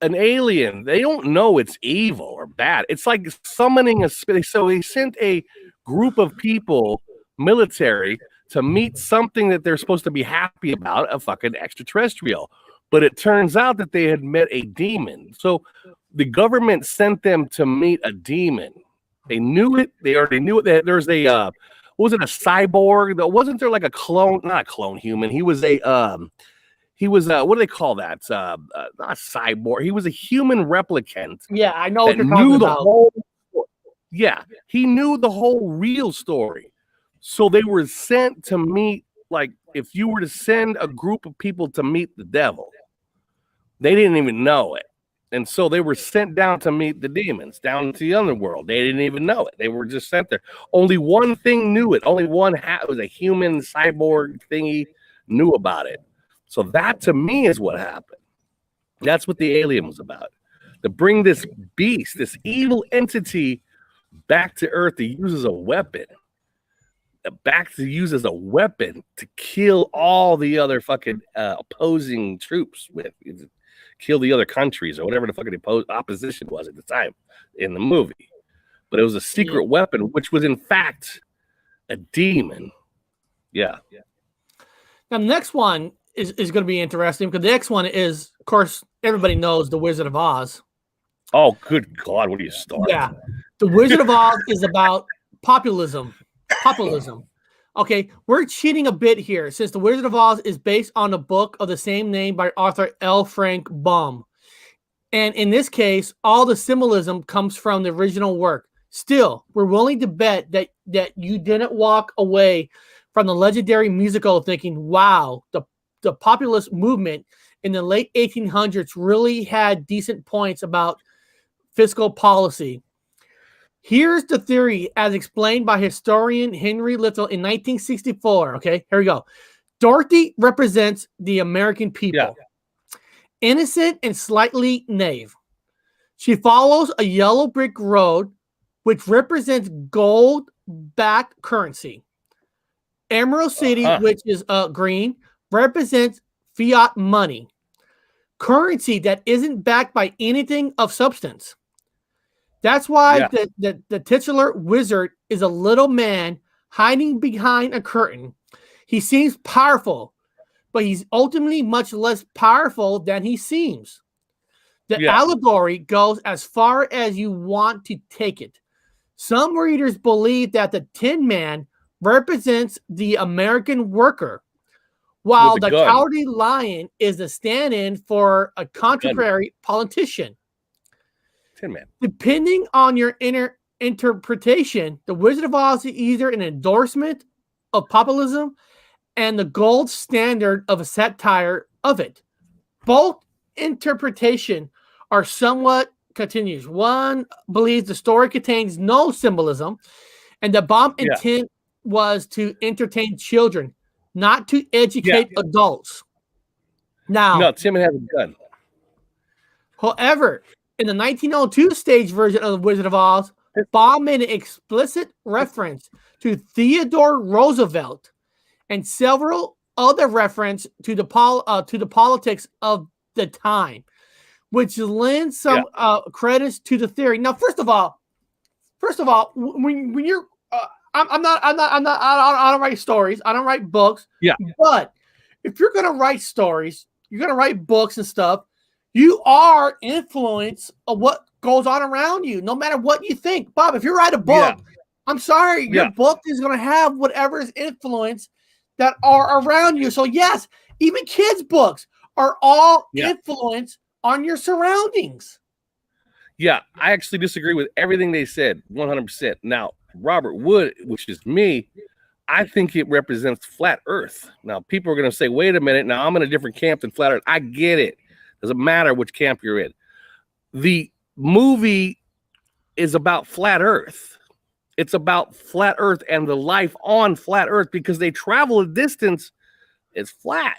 an alien. They don't know it's evil or bad. It's like summoning a spirit. So they sent a group of people, military, to meet something that they're supposed to be happy about, a fucking extraterrestrial. But it turns out that they had met a demon. So the government sent them to meet a demon. They knew it. They already knew it. There's a was it a cyborg? Wasn't there like a clone? Not a clone human. He was what do they call that? Not a cyborg. He was a human replicant. Yeah, I know what you're talking about. He knew the whole real story. So they were sent to meet, like if you were to send a group of people to meet the devil, they didn't even know it. And so they were sent down to meet the demons, down to the underworld. They didn't even know it. They were just sent there. Only one thing knew it. Only one was a human cyborg thingy knew about it. So that to me is what happened. That's what the alien was about. To bring this beast, this evil entity back to Earth to use as a weapon. To kill all the other fucking opposing troops with. Kill the other countries or whatever the fucking opposition was at the time in the movie. But it was a secret weapon, which was in fact a demon. Yeah. Now, the next one is going to be interesting because the next one is, of course, everybody knows The Wizard of Oz. Oh, good God. What are you starting? Yeah. The Wizard of Oz is about populism. Okay, we're cheating a bit here since The Wizard of Oz is based on a book of the same name by author L. Frank Baum. And in this case, all the symbolism comes from the original work. Still, we're willing to bet that you didn't walk away from the legendary musical thinking, wow, the populist movement in the late 1800s really had decent points about fiscal policy. Here's the theory as explained by historian Henry Little in 1964. Okay, here we go. Dorothy represents the American people. Innocent and slightly naive. She follows a yellow brick road, which represents gold-backed currency. Emerald City, which is green, represents fiat money. Currency that isn't backed by anything of substance. That's why the titular wizard is a little man hiding behind a curtain. He seems powerful, but he's ultimately much less powerful than he seems. The allegory goes as far as you want to take it. Some readers believe that the Tin Man represents the American worker, while With the the gun. cowardly lion is the stand-in for a contemporary politician. Tin Man. Depending on your interpretation, the Wizard of Oz is either an endorsement of populism and the gold standard of a satire of it. Both interpretation are somewhat continuous. One believes the story contains no symbolism, and the bomb intent was to entertain children, not to educate adults. Now, No, Tim has a gun. However, in the 1902 stage version of The Wizard of Oz, Baum made an explicit reference to Theodore Roosevelt and several other references to the politics of the time, which lends some credits to the theory. Now, first of all, when you're, I don't write stories, I don't write books. Yeah. But if you're gonna write stories, you're gonna write books and stuff. You are influenced of what goes on around you, no matter what you think. Bob, if you write a book, I'm sorry, your book is gonna have whatever's influence that are around you. So yes, even kids' books are all influenced on your surroundings. Yeah, I actually disagree with everything they said 100%. Now, Robert Wood, which is me, I think it represents flat Earth. Now, people are going to say, wait a minute, now I'm in a different camp than flat Earth. I get it. Doesn't matter which camp you're in. The movie is about flat Earth. It's about flat Earth and the life on flat Earth because they travel a distance. It's flat.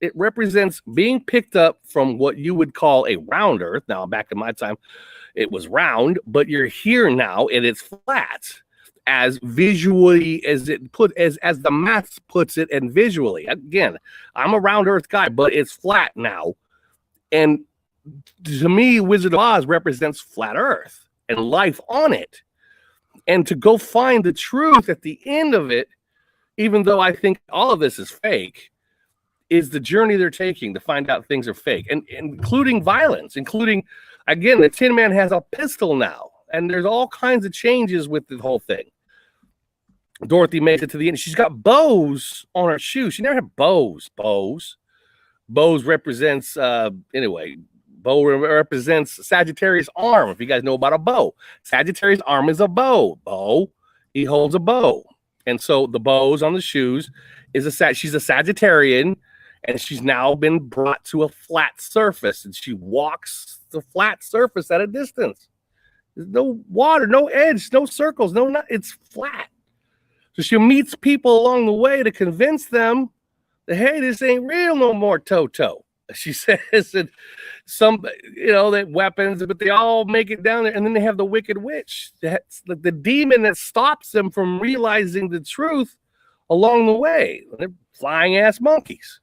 It represents being picked up from what you would call a round Earth. Now, back in my time, it was round, but you're here now and it's flat, as visually as as the math puts it, and visually. Again, I'm a round Earth guy, but it's flat now. And to me, Wizard of Oz represents flat Earth and life on it. And to go find the truth at the end of it, even though I think all of this is fake, is the journey they're taking to find out things are fake, and including violence, including, again, the Tin Man has a pistol now, and there's all kinds of changes with the whole thing. Dorothy makes it to the end. She's got bows on her shoes. She never had bows. Bows represents, bow represents Sagittarius' arm. If you guys know about a bow, Sagittarius' arm is a bow. He holds a bow. And so the bows on the shoes is she's a Sagittarian, and she's now been brought to a flat surface, and she walks the flat surface at a distance. There's no water, no edge, no circles, it's flat. So she meets people along the way to convince them that, hey, this ain't real no more, Toto. She says that that weapons, but they all make it down there. And then they have the Wicked Witch. That's the demon that stops them from realizing the truth along the way. They're flying ass monkeys.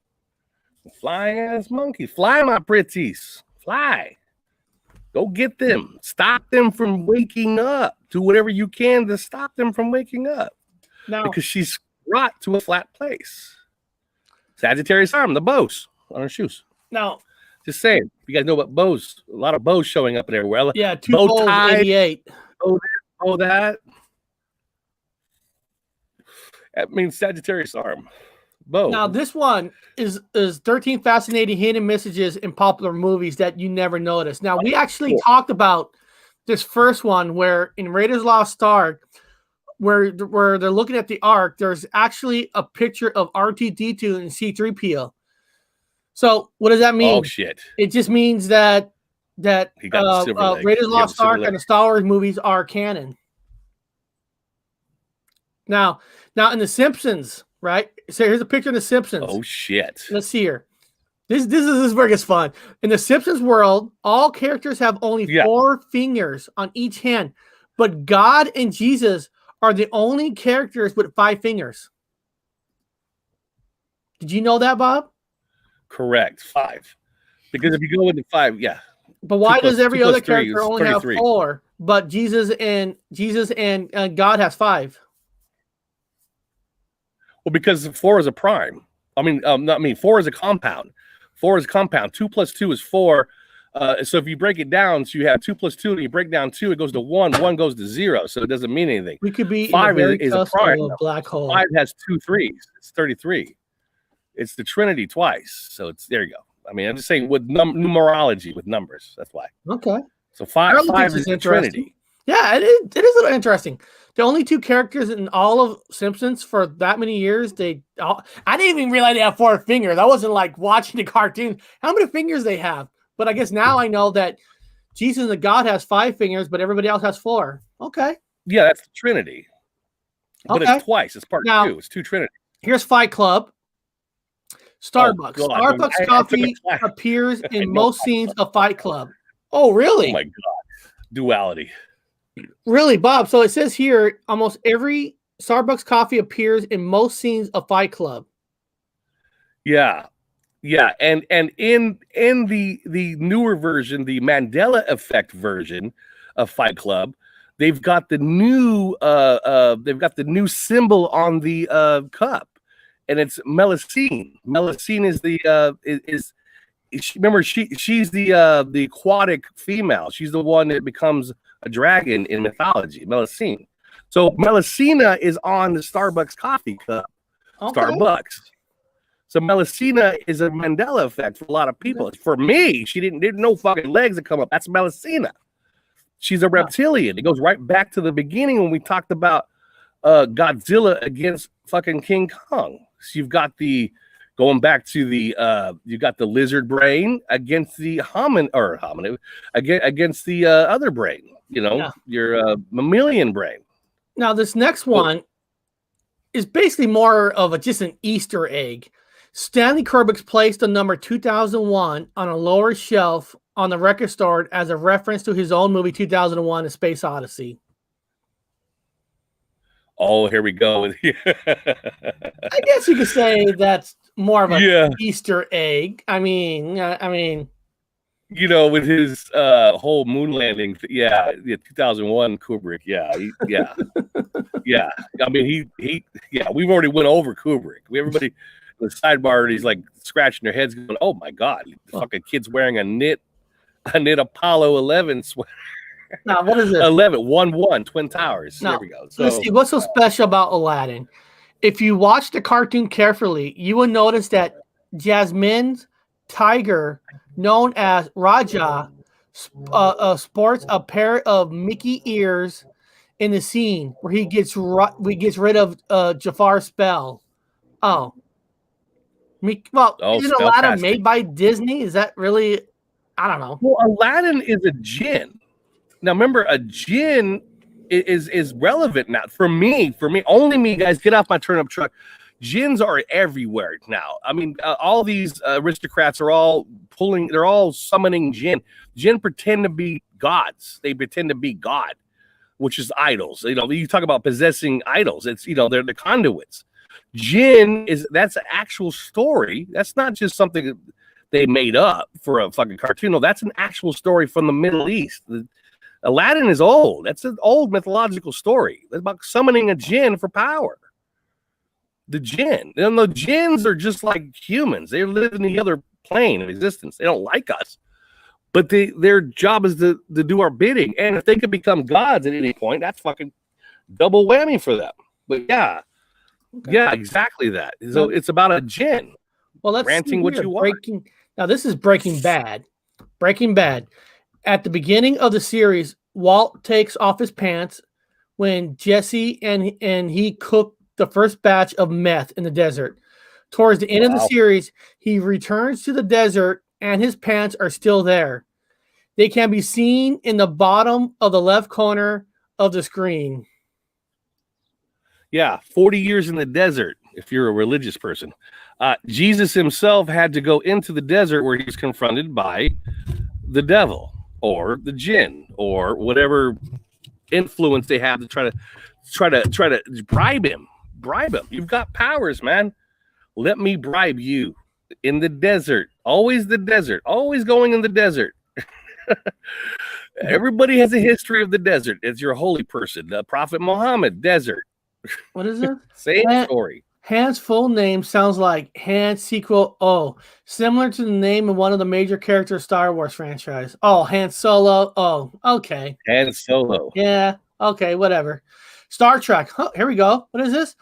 Fly, my pretties. Fly. Go get them. Stop them from waking up. Do whatever you can to stop them from waking up. Now, because she's brought to a flat place. Sagittarius arm, the bows on her shoes. Now, just saying, you guys know about bows. A lot of bows showing up in everywhere. Yeah, two bows, 88. Oh, that. That means Sagittarius arm. Bow. Now, this one is 13 fascinating hidden messages in popular movies that you never noticed. Now, we actually talked about this first one where in Raiders Lost Ark, where they're looking at the Ark, there's actually a picture of R2-D2 and C-3PO. So what does that mean? Oh, shit. It just means that Raiders Lost Ark and the Star Wars movies are canon. Now in The Simpsons, right? So here's a picture of The Simpsons. Oh, shit. Let's see here. This is where it gets fun. In The Simpsons world, all characters have only 4 fingers on each hand, but God and Jesus are the only characters with 5 fingers. Did you know that, Bob? Correct. 5. Because if you go into 5, But why does every other character only have 4, but Jesus and God has 5? Well, because 4 is a prime. 4 is a compound. 4 is a compound. 2 plus 2 is 4. So if you break it down, so you have 2 plus 2, and you break down 2, it goes to 1. 1 goes to 0, so it doesn't mean anything. We could be 5 is a prime. black hole. 5 has 2 3s. It's 33. It's the Trinity twice. So it's there you go. I mean, I'm just saying with numerology, with numbers. That's why. Okay. So five is the Trinity. Yeah, it is a little interesting. The only two characters in all of Simpsons for that many years, I didn't even realize they have 4 fingers. I wasn't like watching the cartoon. How many fingers they have? But I guess now I know that Jesus the God has 5 fingers, but everybody else has 4. Okay. Yeah, that's the Trinity. But it's twice. It's part 2. It's 2 Trinity. Here's Fight Club. Starbucks. Oh, Starbucks coffee appears in most scenes of Fight Club. Oh, really? Oh, my God. Duality. Really, Bob? So it says here almost every Starbucks coffee appears in most scenes of Fight Club. Yeah. Yeah. And in the newer version, the Mandela effect version of Fight Club, they've got the new symbol on the cup. And it's Melusine. Melusine is she's the aquatic female. She's the one that becomes a dragon in mythology, Melusine. So Melusina is on the Starbucks coffee cup. Okay. Starbucks. So Melusina is a Mandela effect for a lot of people. Okay. For me, she didn't no fucking legs that come up. That's Melusina. She's a reptilian. It goes right back to the beginning when we talked about Godzilla against fucking King Kong. So you've got going back to you got the lizard brain against the hominid against the other brain, your mammalian brain. Now this next one is basically more of just an Easter egg. Stanley Kubrick's placed the number 2001 on a lower shelf on the record store as a reference to his own movie 2001: A Space Odyssey. Oh, here we go. I guess you could say that's more of an Easter egg. I mean, with his whole moon landing, 2001 Kubrick, yeah. I mean, we've already went over Kubrick. Everybody in the sidebar, he's like scratching their heads, going, "Oh my God, the fucking kid's wearing a knit Apollo 11 sweater." Now, what is it? 11 Twin Towers. Now, there we go. So, let's see what's so special about Aladdin. If you watch the cartoon carefully, you will notice that Jasmine's tiger, known as Raja, sports a pair of Mickey ears in the scene where he gets rid of Jafar's spell. Oh, isn't Aladdin made by Disney? Is that really? I don't know. Well, Aladdin is a jinn. Now, remember, a jinn is relevant now. For me, only me, guys, get off my turnip truck. Jinns are everywhere now. I mean, all these aristocrats are they're all summoning jinn. Jinn pretend to be gods. They pretend to be God, which is idols. You talk about possessing idols. It's, they're the conduits. Jinn that's an actual story. That's not just something they made up for a fucking cartoon. No, that's an actual story from the Middle East. Aladdin is old. That's an old mythological story. It's about summoning a jinn for power. The jinn. And the jinns are just like humans. They live in the other plane of existence. They don't like us. But their job is to do our bidding. And if they could become gods at any point, that's fucking double whammy for them. But yeah. Okay. Yeah, exactly that. So it's about a jinn. Well, let's granting what you want. Now, this is Breaking Bad. Breaking Bad. At the beginning of the series, Walt takes off his pants when Jesse and he cooked the first batch of meth in the desert. Towards the end of the series, he returns to the desert and his pants are still there. They can be seen in the bottom of the left corner of the screen. Yeah, 40 years in the desert, if you're a religious person. Jesus himself had to go into the desert where he was confronted by the devil or the jinn or whatever influence they have to try to bribe him. You've got powers, man. Let me bribe you in the desert. Always the desert. Always going in the desert. Everybody has a history of the desert. It's your holy person. The Prophet Muhammad, desert. What is it? Same story. Han's full name sounds like Han Sequel O, similar to the name of one of the major characters of Star Wars franchise. Oh, Han Solo. Oh, okay. Han Solo. Yeah. Okay, whatever. Star Trek. Huh, here we go. What is this?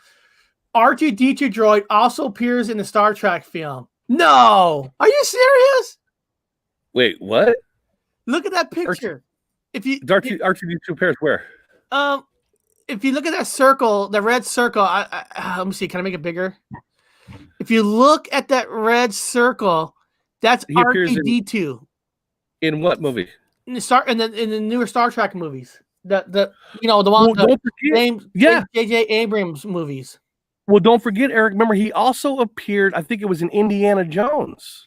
R2-D2 droid also appears in the Star Trek film. No, are you serious? Wait, what? Look at that picture. If you R2D2 appears where? If you look at that circle, the red circle, let me see. Can I make it bigger? If you look at that red circle, that's R2D2. In what movie? In the newer Star Trek movies. The one J.J. Abrams movies. Well, don't forget, Eric. Remember, he also appeared. I think it was in Indiana Jones.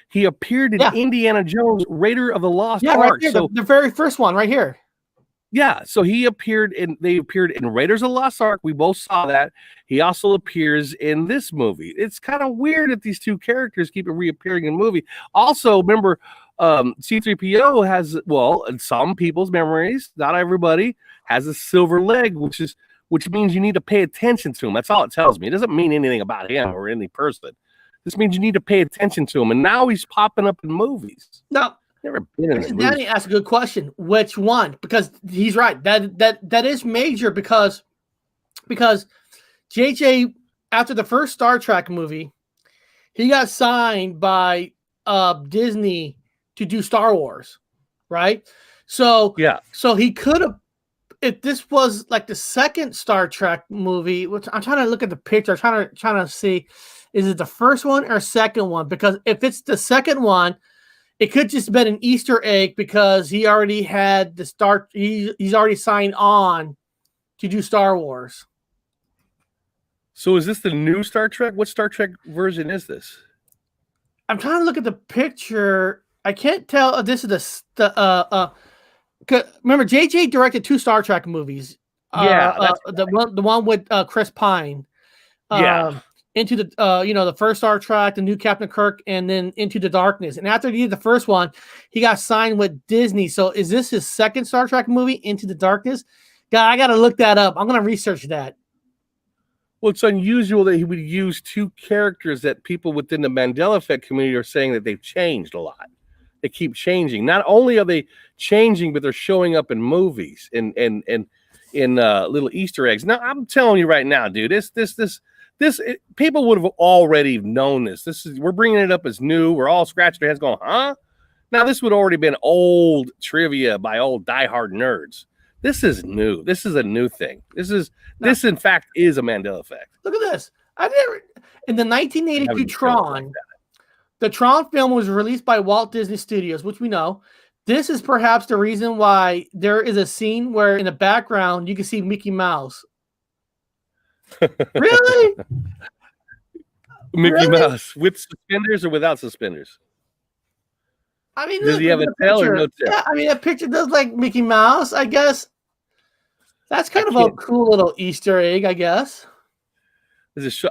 He appeared in Indiana Jones, Raider of the Lost Ark. Right here, so the very first one, right here. Yeah, so they appeared in Raiders of the Lost Ark. We both saw that. He also appears in this movie. It's kind of weird that these two characters keep reappearing in the movie. Also, remember, C-3PO has, in some people's memories, not everybody, has a silver leg, which means you need to pay attention to him. That's all it tells me. It doesn't mean anything about him or any person. This means you need to pay attention to him. And now he's popping up in movies. No. Never been in Danny asked a good question. Which one? Because he's right. That is major because JJ, after the first Star Trek movie, he got signed by Disney to do Star Wars, right? So he could have, if this was like the second Star Trek movie, which I'm trying to look at the picture, I'm trying to see, is it the first one or second one? Because if it's the second one, it could just been an Easter egg because he already had the start. He's already signed on to do Star Wars. So is this the new Star Trek? What Star Trek version is this? I'm trying to look at the picture. I can't tell if this is the remember, JJ directed 2 Star Trek movies. The one with Chris Pine. Into the the first Star Trek, the new Captain Kirk, and then Into the Darkness. And after he did the first one, he got signed with Disney. So is this his second Star Trek movie, Into the Darkness? God, I got to look that up. I'm going to research that. Well, it's unusual that he would use 2 characters that people within the Mandela Effect community are saying that they've changed a lot. They keep changing. Not only are they changing, but they're showing up in movies and in little Easter eggs. Now, I'm telling you right now, dude, people would have already known this. We're bringing it up as new. We're all scratching their heads going, huh? Now, this would already been old trivia by old diehard nerds. This is new. This is a new thing. This in fact is a Mandela Effect. Look at this. In the 1982 Tron, the Tron film was released by Walt Disney Studios, which we know. This is perhaps the reason why there is a scene where in the background you can see Mickey Mouse. Really? Mickey Mouse with suspenders or without suspenders? I mean, does he have a tail or no tail? Yeah, I mean, that picture does like Mickey Mouse, I guess. That's kind of a cool little Easter egg, I guess.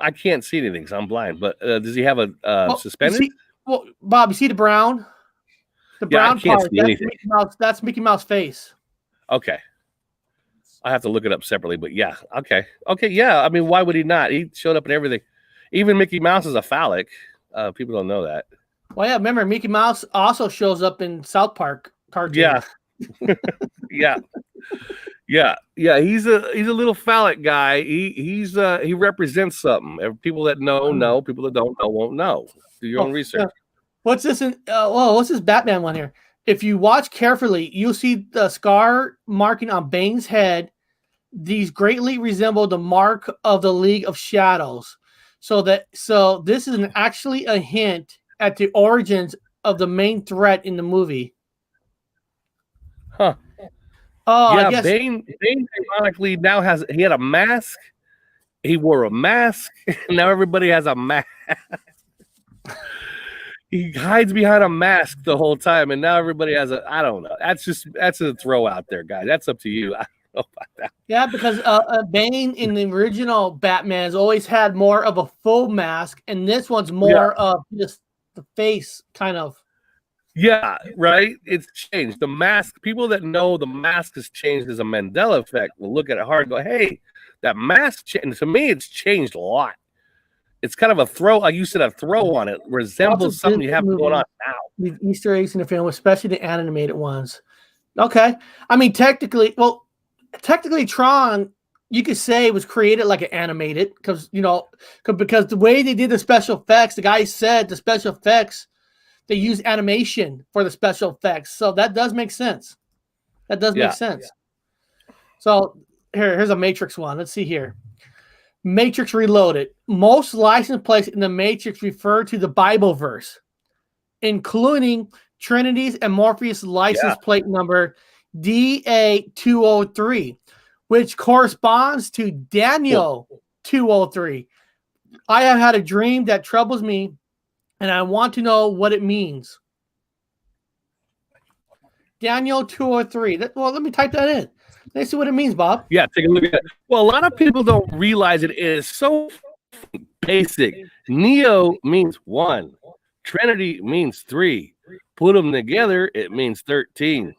I can't see anything because I'm blind. But does he have a suspenders? Bob, you see the brown? The brown part. That's Mickey Mouse face. Okay. I have to look it up separately, but yeah. Okay. Yeah. I mean, why would he not? He showed up in everything. Even Mickey Mouse is a phallic. People don't know that. Well, yeah. Remember, Mickey Mouse also shows up in South Park cartoons. Yeah. Yeah. He's a little phallic guy. He represents something. People that know. People that don't know won't know. Do your own research. What's this? What's this Batman one here? If you watch carefully, you'll see the scar marking on Bane's head. These greatly resemble the mark of the League of Shadows. So this is actually a hint at the origins of the main threat in the movie. Huh. Oh, yeah, I guess Bane ironically now he had a mask. He wore a mask. Now everybody has a mask. He hides behind a mask the whole time, and now everybody has I don't know. That's a throw out there, guys. That's up to you. I don't know about that. Yeah, because Bane in the original Batman has always had more of a full mask, and this one's more of just the face kind of. Yeah, right. It's changed. The mask. People that know the mask has changed as a Mandela effect will look at it hard and go, "Hey, that mask changed." To me, it's changed a lot. It's kind of a throw, like you said, a throw on it. Resembles something you have going on now. The Easter eggs in the film, especially the animated ones. Okay. I mean, technically, Tron you could say it was created like an animated because because the way they did the special effects, the guy said the special effects they use animation for the special effects, so that does make sense. That does make sense. So here's a Matrix one. Let's see here. Matrix Reloaded. Most license plates in the Matrix refer to the Bible verse, including Trinity's and Morpheus license plate number DA203, which corresponds to Daniel 203. I have had a dream that troubles me, and I want to know what it means. Daniel 203. Well, let me type that in. Let's see what it means, Bob. Yeah, take a look at it. Well, a lot of people don't realize it is so basic. Neo means 1. Trinity means 3. Put them together, it means 13.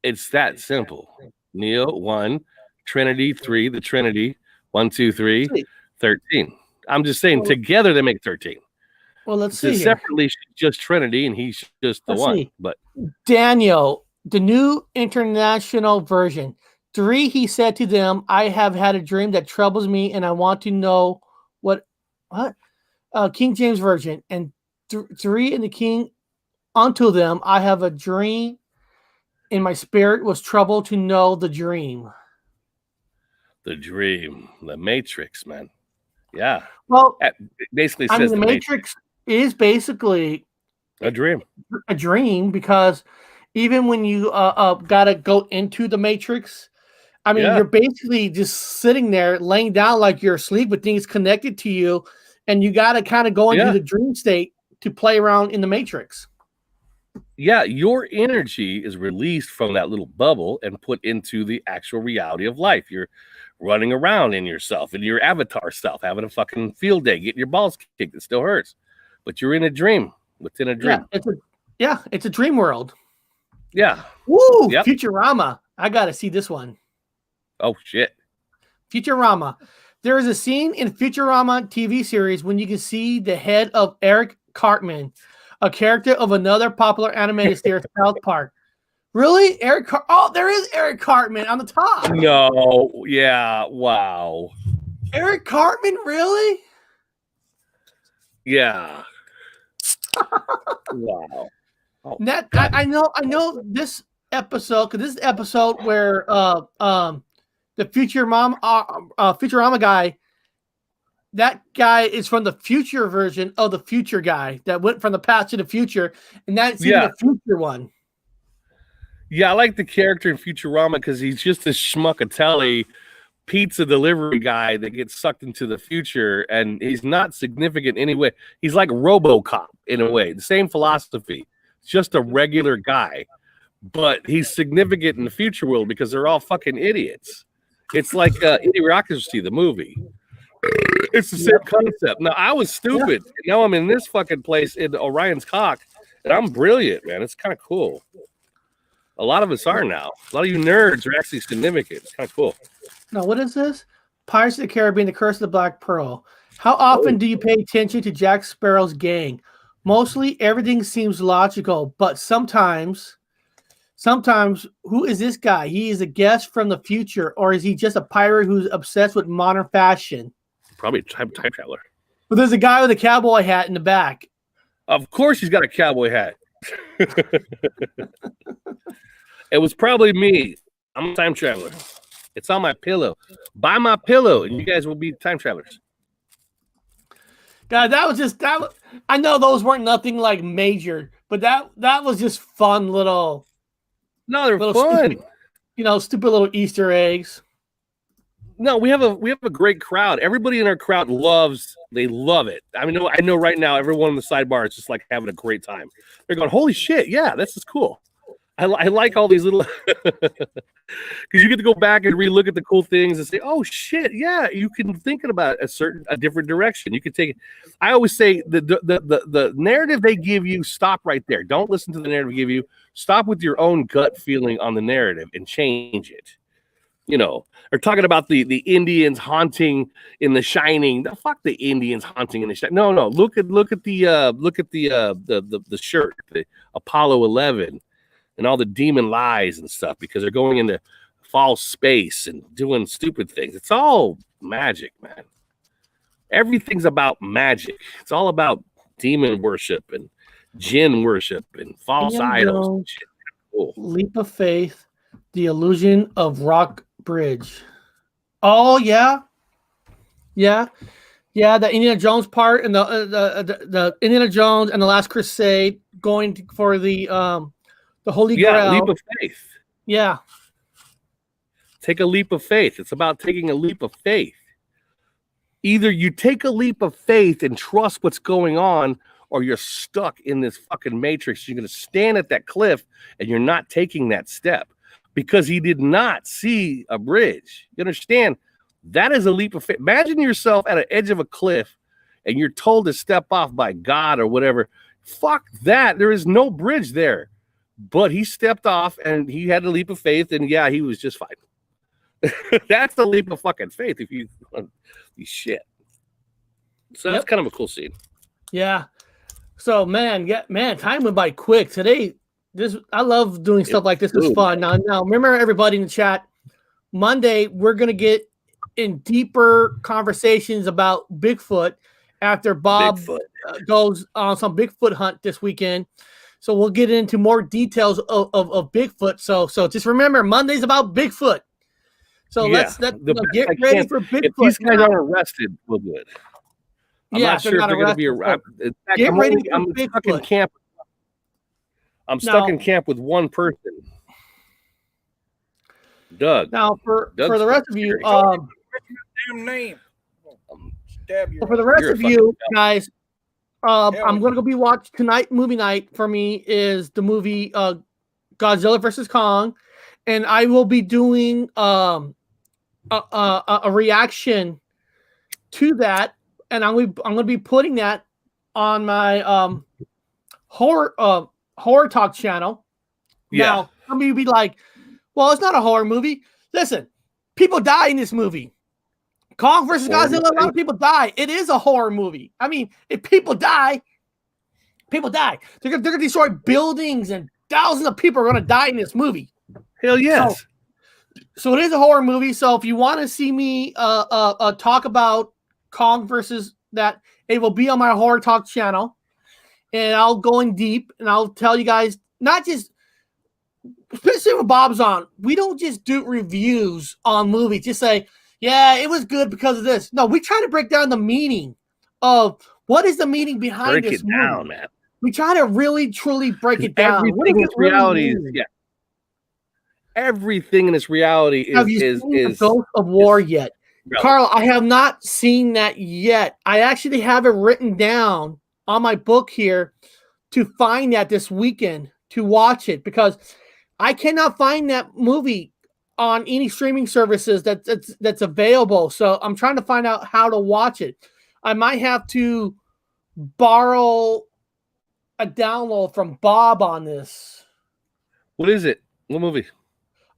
It's that simple. Neo 1, Trinity 3, the Trinity 1, 2, 3, 13. I'm just saying together they make 13. Well, let's see. Separately, she's just Trinity, and he's just the one. But Daniel, the new international version. 3, he said to them, I have had a dream that troubles me, and I want to know what King James Version. And 3 in the King unto them, I have a dream, and my spirit was troubled to know the dream. The dream, the Matrix, man. Yeah. Well, it basically says the Matrix is basically a dream. A dream, because even when you gotta go into the Matrix, I mean, you're basically just sitting there, laying down like you're asleep with things connected to you, and you gotta kind of go into the dream state to play around in the Matrix. Yeah, your energy is released from that little bubble and put into the actual reality of life. You're running around in yourself, in your avatar self, having a fucking field day, getting your balls kicked. It still hurts, but you're in a dream within a dream. It's a dream world. Yeah. Woo! Yep. Futurama. I got to see this one. Oh, shit. Futurama. There is a scene in Futurama TV series when you can see the head of Eric Cartman, a character of another popular animated series, South Park. Really? There is Eric Cartman on the top. No. Yeah. Wow. Eric Cartman? Really? Yeah. Wow. Oh, I know this episode, because this is the episode where the Futurama guy, that guy is from the future version of the future guy that went from the past to the future, and that's even the future one. Yeah, I like the character in Futurama because he's just a schmuckatelli pizza delivery guy that gets sucked into the future, and he's not significant anyway. He's like RoboCop in a way, the same philosophy. Just a regular guy, but he's significant in the future world because they're all fucking idiots. It's like Idiocracy, the movie. It's the same concept. Now, I was stupid. Now I'm in this fucking place in Orion's cock, and I'm brilliant, man. It's kind of cool. A lot of us are now. A lot of you nerds are actually significant. It's kind of cool. Now, what is this? Pirates of the Caribbean, The Curse of the Black Pearl. How often do you pay attention to Jack Sparrow's gang? Mostly everything seems logical, but sometimes, who is this guy? He is a guest from the future, or is he just a pirate who's obsessed with modern fashion? Probably a time traveler. But there's a guy with a cowboy hat in the back. Of course he's got a cowboy hat. It was probably me. I'm a time traveler. It's on my pillow. Buy my pillow, and you guys will be time travelers. God, that was just that. I know those weren't nothing like major, but that was just fun little. No, they're fun. Stupid little Easter eggs. No, we have a great crowd. Everybody in our crowd love it. I mean, I know right now everyone in the sidebar is just like having a great time. They're going, holy shit, yeah, this is cool. I like all these little because you get to go back and relook at the cool things and say, oh shit, yeah, you can think about a different direction. You can take it. I always say the narrative they give you, stop right there. Don't listen to the narrative they give you. Stop with your own gut feeling on the narrative and change it. Or talking about the Indians haunting in The Shining. Fuck the Indians haunting in The Shining. No. Look at the shirt, the Apollo 11, and all the demon lies and stuff, because they're going into false space and doing stupid things. It's all magic, man. Everything's about magic. It's all about demon worship and jinn worship and false idols. And shit. Cool. Leap of Faith, The Illusion of Rock Bridge. Oh yeah, yeah. The Indiana Jones part and the Indiana Jones and the Last Crusade going for the Holy Grail. Leap of faith. Yeah. Take a leap of faith. It's about taking a leap of faith. Either you take a leap of faith and trust what's going on, or you're stuck in this fucking matrix. You're going to stand at that cliff and you're not taking that step because he did not see a bridge. You understand? That is a leap of faith. Imagine yourself at the edge of a cliff and you're told to step off by God or whatever. Fuck that. There is no bridge there. But he stepped off and he had a leap of faith, and yeah, he was just fine. That's the leap of fucking faith if you shit. So that's kind of a cool scene. Yeah. So man, time went by quick. Today, I love doing stuff like this. It's fun. Now remember everybody in the chat, Monday, we're gonna get in deeper conversations about Bigfoot after Bob goes on some Bigfoot hunt this weekend. So we'll get into more details of Bigfoot. So just remember, Monday's about Bigfoot. So let's get ready for Bigfoot. If these guys aren't arrested, we'll do it. I'm not sure if they're going to be arrested. Get ready for I'm Bigfoot. stuck in camp. I'm stuck in camp with one person. Doug. Now for the rest of you, damn name. For the rest of you guys, I'm going to go be watching tonight. Movie night for me is the movie Godzilla versus Kong, and I will be doing a reaction to that, and I'm going to be putting that on my horror talk channel. Yeah. Now, some of you be like, "Well, it's not a horror movie." Listen, people die in this movie. Kong versus Godzilla, a lot of people die. It is a horror movie. I mean, if people die. They're going to destroy buildings, and thousands of people are going to die in this movie. Hell yes. So it is a horror movie. So if you want to see me talk about Kong versus that, it will be on my horror talk channel, and I'll go in deep, and I'll tell you guys, not just, especially when Bob's on, we don't just do reviews on movies. Just say, yeah, it was good because of this. No, we try to break down the meaning of what is the meaning behind this movie. Down, man. We try to really, truly break it down. Everything in its reality is, everything in its reality is. Have you seen the Ghost of War yet? Carl, I have not seen that yet. I actually have it written down on my book here to find that this weekend to watch it, because I cannot find that movie on any streaming services that's available. So I'm trying to find out how to watch it. I might have to borrow a download from Bob on this. What is it? What movie?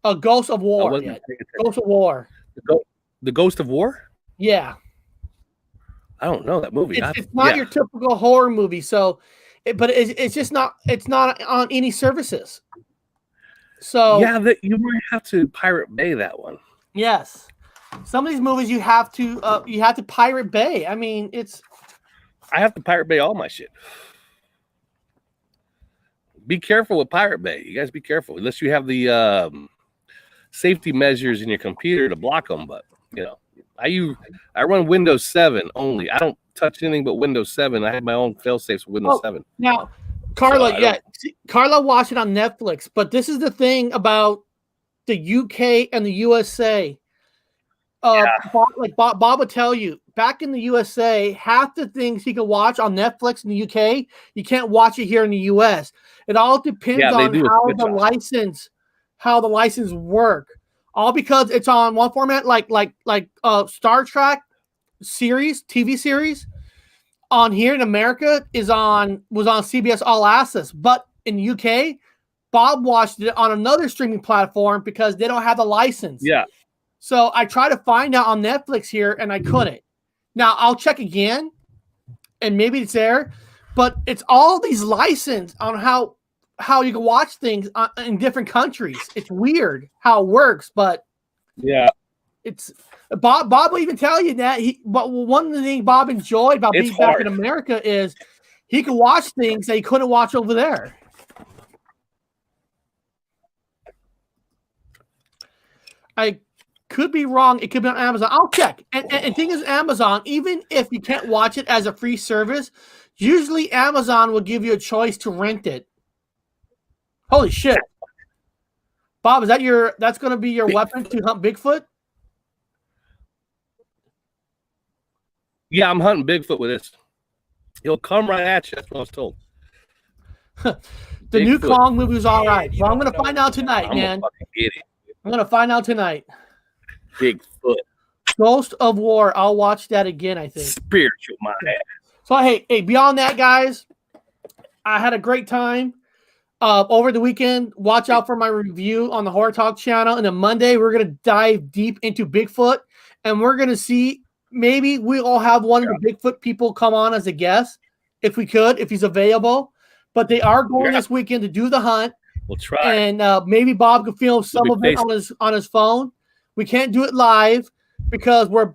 A Ghost of War. Ghost of War. The Ghost of War? Yeah. I don't know that movie. It's not your typical horror movie. So, but it's just not. It's not on any services. So yeah, you might have to Pirate Bay that one. Yes, some of these movies you have to Pirate Bay. I mean, I have to Pirate Bay all my shit. Be careful with Pirate Bay. You guys be careful, unless you have the safety measures in your computer to block them. But I run Windows 7 only. I don't touch anything but Windows 7. I have my own fail-safes with Windows 7. Now, Carla, Carla watched it on Netflix, but this is the thing about the UK and the USA. Bob would tell you, back in the USA, half the things he can watch on Netflix in the UK, you can't watch it here in the US. It all depends on how the license work. All because it's on one format, like Star Trek series, TV series. On here in America was on CBS All Access, but in the UK, Bob watched it on another streaming platform because they don't have the license. Yeah. So I tried to find out on Netflix here, and I couldn't. Now I'll check again, and maybe it's there, but it's all these license on how how you can watch things in different countries. It's weird how it works, but yeah, it's Bob will even tell you that but one of the things Bob enjoyed about It's being back hard. in America is he could watch things that he couldn't watch over there. I could be wrong. It could be on Amazon. I'll check. And thing is, Amazon, even if you can't watch it as a free service, usually Amazon will give you a choice to rent it. Holy shit. Bob, is that that's going to be your weapon to hunt Bigfoot? Yeah, I'm hunting Bigfoot with this. He'll come right at you. That's what I was told. The new Kong movie was all right. Well, I'm going to find out tonight, I'm man. gonna fucking get it. I'm going to find out tonight. Bigfoot. Ghost of War. I'll watch that again, I think. Spiritual mind. So, hey, beyond that, guys, I had a great time. Over the weekend, watch out for my review on the Horror Talk channel. And on Monday, we're going to dive deep into Bigfoot. And we're going to see, maybe we'll have one of the Bigfoot people come on as a guest, if we could, if he's available. But they are going this weekend to do the hunt. We'll try. And maybe Bob could film some of it on his phone. We can't do it live because where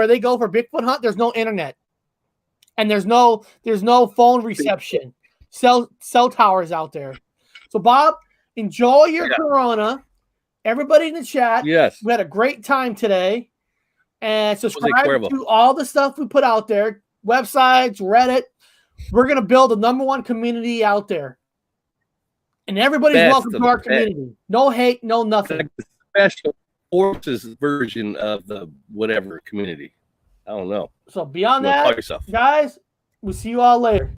they go for Bigfoot hunt, there's no internet. And there's no phone reception. Cell towers out there. So Bob, enjoy your Corona. Everybody in the chat. Yes. We had a great time today. And subscribe to all the stuff we put out there. Websites, Reddit. We're gonna build the #1 community out there. And everybody's welcome to our community. No hate, no nothing. Like the special forces version of the whatever community. I don't know. So beyond that, guys, we'll see you all later.